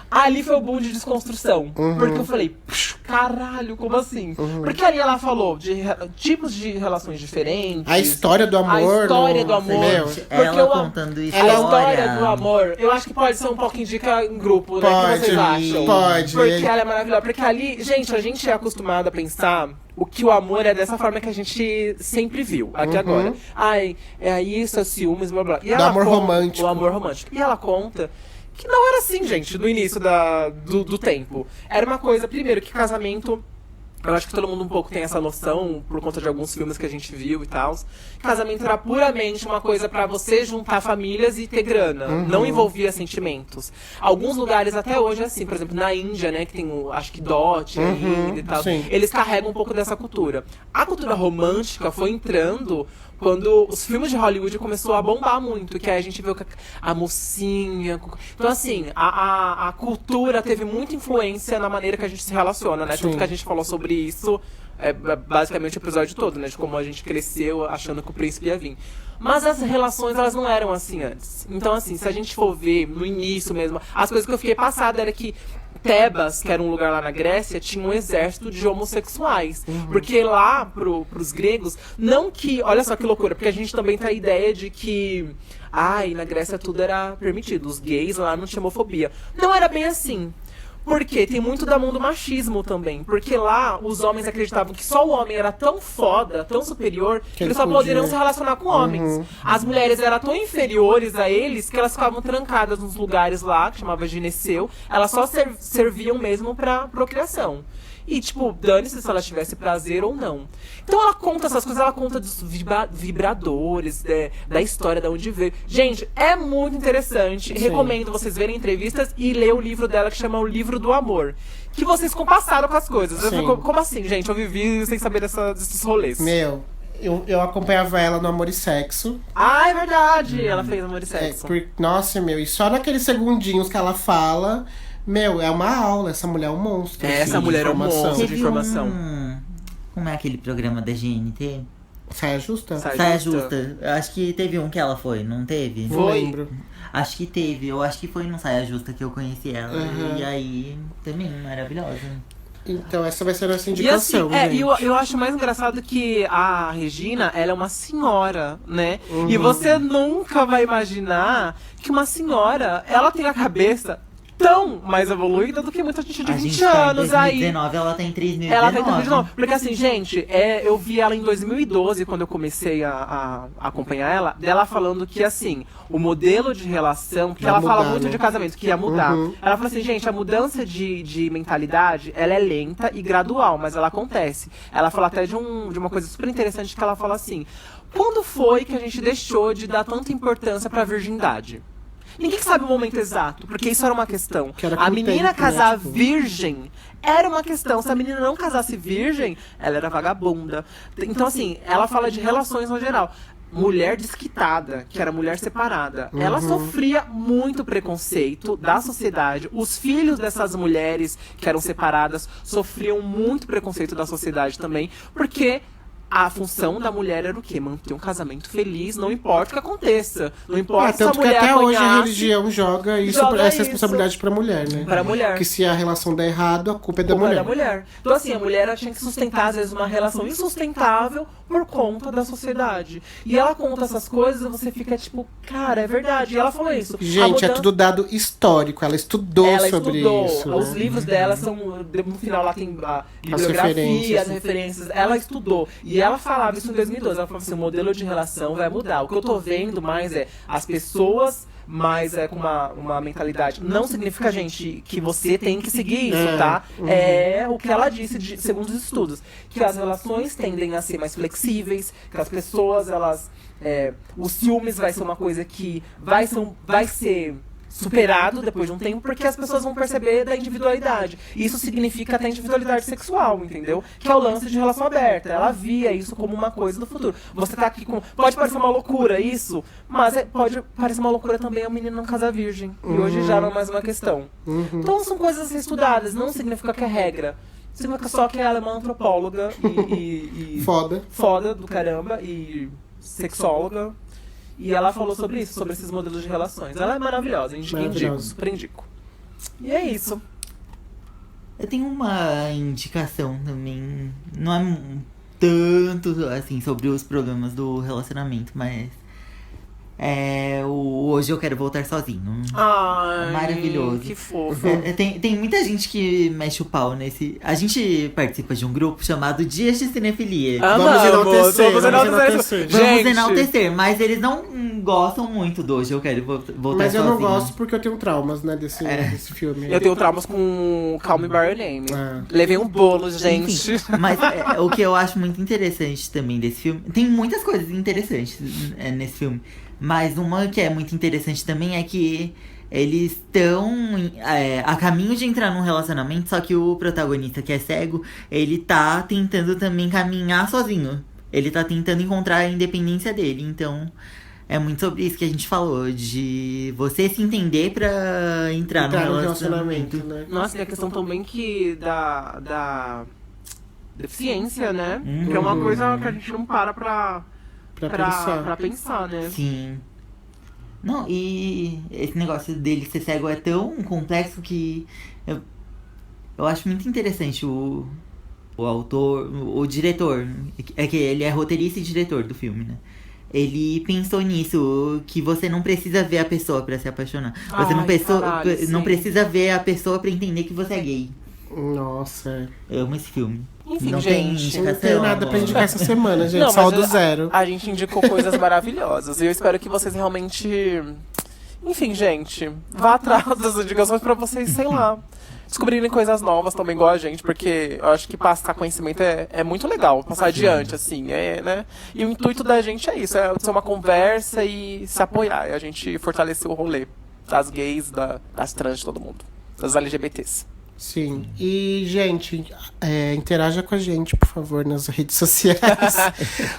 Ali foi o boom de desconstrução. Porque eu falei, caralho, como assim? Porque ali ela falou de tipos de relações diferentes. A história do amor. A história do amor. Gente, ela contando história. A história do amor. Eu acho que pode ser um pouco indica em grupo, né? O que vocês acham? Pode. Porque ela é maravilhosa. Porque ali, gente, a gente é acostumado a pensar... O que o amor é dessa forma que a gente sempre viu, aqui agora. Ai, é isso, é ciúmes, blá blá. E do amor romântico. O amor romântico. E ela conta que não era assim, gente, no início do tempo. Era uma coisa, primeiro, que casamento... Eu acho que todo mundo um pouco tem essa noção, por conta de alguns filmes que a gente viu e tal. Casamento era puramente uma coisa pra você juntar famílias e ter grana. Não envolvia sentimentos. Alguns lugares até hoje é assim. Por exemplo, na Índia, né, que tem acho que dote ainda e tal. Sim. Eles carregam um pouco dessa cultura. A cultura romântica foi entrando quando os filmes de Hollywood começou a bombar muito, que aí a gente viu a mocinha... Então, assim, a cultura teve muita influência na maneira que a gente se relaciona, né? Tanto que a gente falou sobre isso, basicamente o episódio todo, né? De como a gente cresceu achando que o príncipe ia vir. Mas as relações, elas não eram assim antes. Então, assim, se a gente for ver no início mesmo, as coisas que eu fiquei passada era que Tebas, que era um lugar lá na Grécia, tinha um exército de homossexuais. Porque lá, pros gregos, não que... Olha só que loucura, porque a gente também tem a ideia de que... Ai, na Grécia tudo era permitido. Os gays lá não tinham homofobia. Não era bem assim. Porque tem muito da mão do machismo também. Porque lá, os homens acreditavam que só o homem era tão foda, tão superior, que eles só poderiam se relacionar com homens. As mulheres eram tão inferiores a eles que elas ficavam trancadas nos lugares lá, que chamava gineceu. Elas só serviam mesmo pra procriação. E, tipo, dane-se se ela tivesse prazer ou não. Então ela conta essas coisas, ela conta dos vibradores, da história, de onde veio. Gente, é muito interessante. Sim. Recomendo vocês verem entrevistas e ler o livro dela, que chama O Livro do Amor. Que vocês compassaram com as coisas. Eu fico, como assim, gente? Eu vivi sem saber desses rolês. Eu acompanhava ela no Amor e Sexo. Ah, é verdade! Ela fez Amor e Sexo. Nossa, e só naqueles segundinhos que ela fala... é uma aula, essa mulher é um monstro. Essa mulher é um monstro de informação. Como é aquele programa da GNT? Saia Justa? Saia Justa. Eu acho que teve um que ela foi, não teve? Não lembro. Acho que teve, eu acho que foi no Saia Justa que eu conheci ela. E aí, também, maravilhosa. Então essa vai ser a nossa indicação, e assim, eu acho mais engraçado que a Regina, ela é uma senhora, né? E você nunca vai imaginar que uma senhora, ela tem a cabeça tão mais evoluída do que muita gente de 20 anos aí. 2019, ela tem 3.019. Ela tem 2019. Porque assim, gente, eu vi ela em 2012, quando eu comecei a acompanhar ela, dela falando que, assim, o modelo de relação, porque ela fala muito de casamento, que ia mudar. Ela falou assim, gente, a mudança de mentalidade, ela é lenta e gradual, mas ela acontece. Ela fala até de uma coisa super interessante, que ela fala assim, quando foi que a gente deixou de dar tanta importância pra virgindade? Ninguém sabe o momento exato, porque isso era uma questão. A menina casar virgem era uma questão. Se a menina não casasse virgem, ela era vagabunda. Então, assim, ela fala de relações no geral. Mulher desquitada, que era mulher separada, ela sofria muito preconceito da sociedade. Os filhos dessas mulheres que eram separadas sofriam muito preconceito da sociedade também, porque a função da mulher era o quê? Manter um casamento feliz, não importa o que aconteça. Não importa se a tanto que mulher até hoje a apanhasse, religião joga essa responsabilidade pra mulher, né? Pra mulher. Que se a relação der errado, a culpa é da Culpa mulher. da mulher. Então, assim, a mulher ela tinha que sustentar, às vezes, uma relação insustentável por conta da sociedade. E ela conta essas coisas e você fica tipo, cara, é verdade. E ela falou isso. Gente, é tudo dado histórico. Ela estudou sobre isso. Os né? livros dela são. No final lá tem a bibliografia, as referências. Ela estudou. E ela falava isso em 2012. Ela falava assim: o modelo de relação vai mudar. O que eu tô vendo mais é as pessoas. Mas é com uma mentalidade. Não significa, gente, que você tem que seguir isso, tá? É o que ela disse, segundo os estudos. Que as relações tendem a ser mais flexíveis, que as pessoas, elas. O ciúmes vai ser uma coisa que vai ser superado depois de um tempo, porque as pessoas vão perceber da individualidade. Isso significa até individualidade sexual, entendeu? Que é o lance de relação aberta. Ela via isso como uma coisa do futuro. Você tá aqui com... Pode parecer uma loucura isso, mas pode parecer uma loucura também a menina não casar virgem. E hoje já não é mais uma questão. Então são coisas a ser estudadas, não significa que é regra. Significa só que ela é uma antropóloga e foda do caramba, e sexóloga. E ela falou sobre isso, sobre esses modelos de relações. Ela é maravilhosa, indico, super indico. E é isso. Eu tenho uma indicação também, não é tanto assim sobre os problemas do relacionamento, mas Hoje Eu Quero Voltar Sozinho. Ai, maravilhoso. Que fofo. Tem muita gente que mexe o pau nesse. A gente participa de um grupo chamado Dias de Cinefilia. Vamos enaltecer. Vamos enaltecer, mas eles não gostam muito do Hoje Eu Quero Voltar Sozinho. Mas eu não gosto porque eu tenho traumas, né, desse filme. Eu tenho traumas com Call Me By Your Name. Levei um bolo, gente. Enfim, mas o que eu acho muito interessante também desse filme... Tem muitas coisas interessantes nesse filme. Mas uma que é muito interessante também é que eles estão a caminho de entrar num relacionamento, só que o protagonista, que é cego, ele tá tentando também caminhar sozinho. Ele tá tentando encontrar a independência dele. Então, é muito sobre isso que a gente falou, de você se entender pra entrar no relacionamento. Né? Nossa, e a questão também que da deficiência, né? Que é uma coisa que a gente não para pra pensar, né? Sim. Não, e esse negócio dele ser cego é tão complexo que eu acho muito interessante o autor, o diretor. É que ele é roteirista e diretor do filme, né? Ele pensou nisso, que você não precisa ver a pessoa pra se apaixonar. Você não precisa ver a pessoa pra entender que você é gay. Nossa. Eu amo esse filme. Enfim, não gente, não tenho nada pra indicar essa semana, gente. Não, Só do zero. A gente indicou coisas maravilhosas. E eu espero que vocês realmente... Enfim, gente, vá atrás das indicações pra vocês, sei lá, descobrirem coisas novas também, igual a gente. Porque eu acho que passar conhecimento é muito legal. Passar adiante, assim, né? E o intuito da gente é isso. É ser uma conversa e se apoiar. E a gente fortalecer o rolê das gays, das trans, de todo mundo. Das LGBTs. Sim. E, gente, interaja com a gente, por favor, nas redes sociais.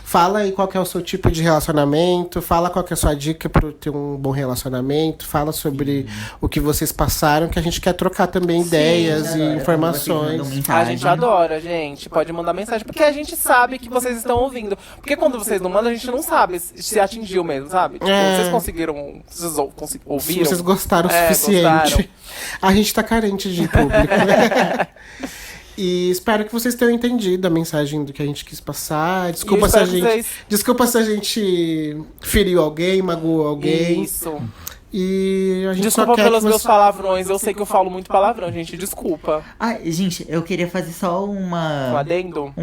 Fala aí qual que é o seu tipo de relacionamento. Fala qual que é a sua dica para ter um bom relacionamento. Fala sobre o que vocês passaram, que a gente quer trocar também ideias e informações. A gente adora, gente. Pode mandar mensagem, porque a gente sabe que vocês estão ouvindo. Porque quando vocês não mandam, a gente não sabe se atingiu mesmo, sabe? Tipo, vocês conseguiram... Vocês ouviram? Se vocês gostaram o suficiente. Gostaram. A gente tá carente de público. E espero que vocês tenham entendido a mensagem do que a gente quis passar. Desculpa se a gente feriu alguém, magoou alguém. Isso. E a gente desculpa pelos meus palavrões, eu sei que eu falo muito palavrão, gente, desculpa. Gente, eu queria fazer só um adendo,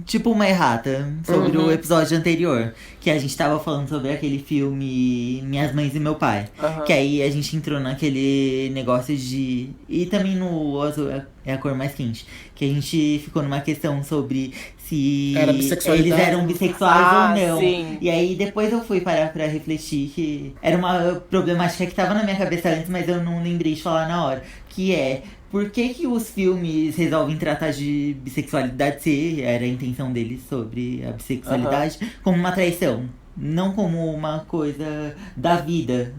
tipo uma errata sobre o episódio anterior, que a gente tava falando sobre aquele filme Minhas Mães e Meu Pai, que aí a gente entrou naquele negócio de... E também no Azul é a Cor Mais Quente, que a gente ficou numa questão sobre se eles eram bissexuais ou não. Sim. E aí depois eu fui parar pra refletir que era uma problemática que tava na minha cabeça antes, mas eu não lembrei de falar na hora. Que é, por que os filmes resolvem tratar de bissexualidade, se era a intenção deles sobre a bissexualidade, como uma traição? Não como uma coisa da vida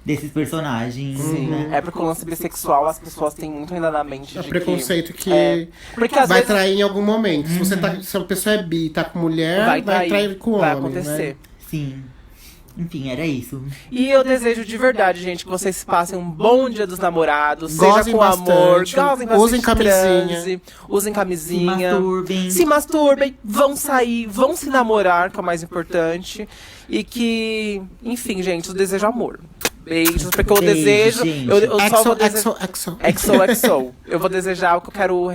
desses personagens. Né? É porque o lance bissexual, as pessoas têm muito ainda na mente de preconceito que porque às vai vezes trair em algum momento. Se a pessoa é bi e tá com mulher, vai trair com vai homem. acontecer. Né? Sim. Enfim, era isso. E eu desejo de verdade, gente, que vocês passem um bom dia dos namorados. Gozem seja com bastante, amor, gozem bastante usem camisinha. transe, usem camisinha. Se masturbem, vão sair, vão se namorar, que é o mais importante. E que, enfim, gente, eu desejo amor. Beijos, porque eu desejo. Gente. Eu só vou desejar. XOXO. XOXO. Eu vou desejar o que eu quero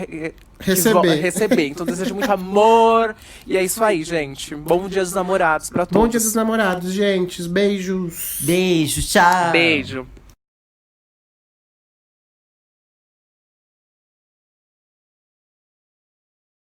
Receber. Então eu desejo muito amor. E é isso aí, gente. Bom dia dos namorados pra todos. Bom dia dos namorados, gente. Beijos. Beijo, tchau. Beijo.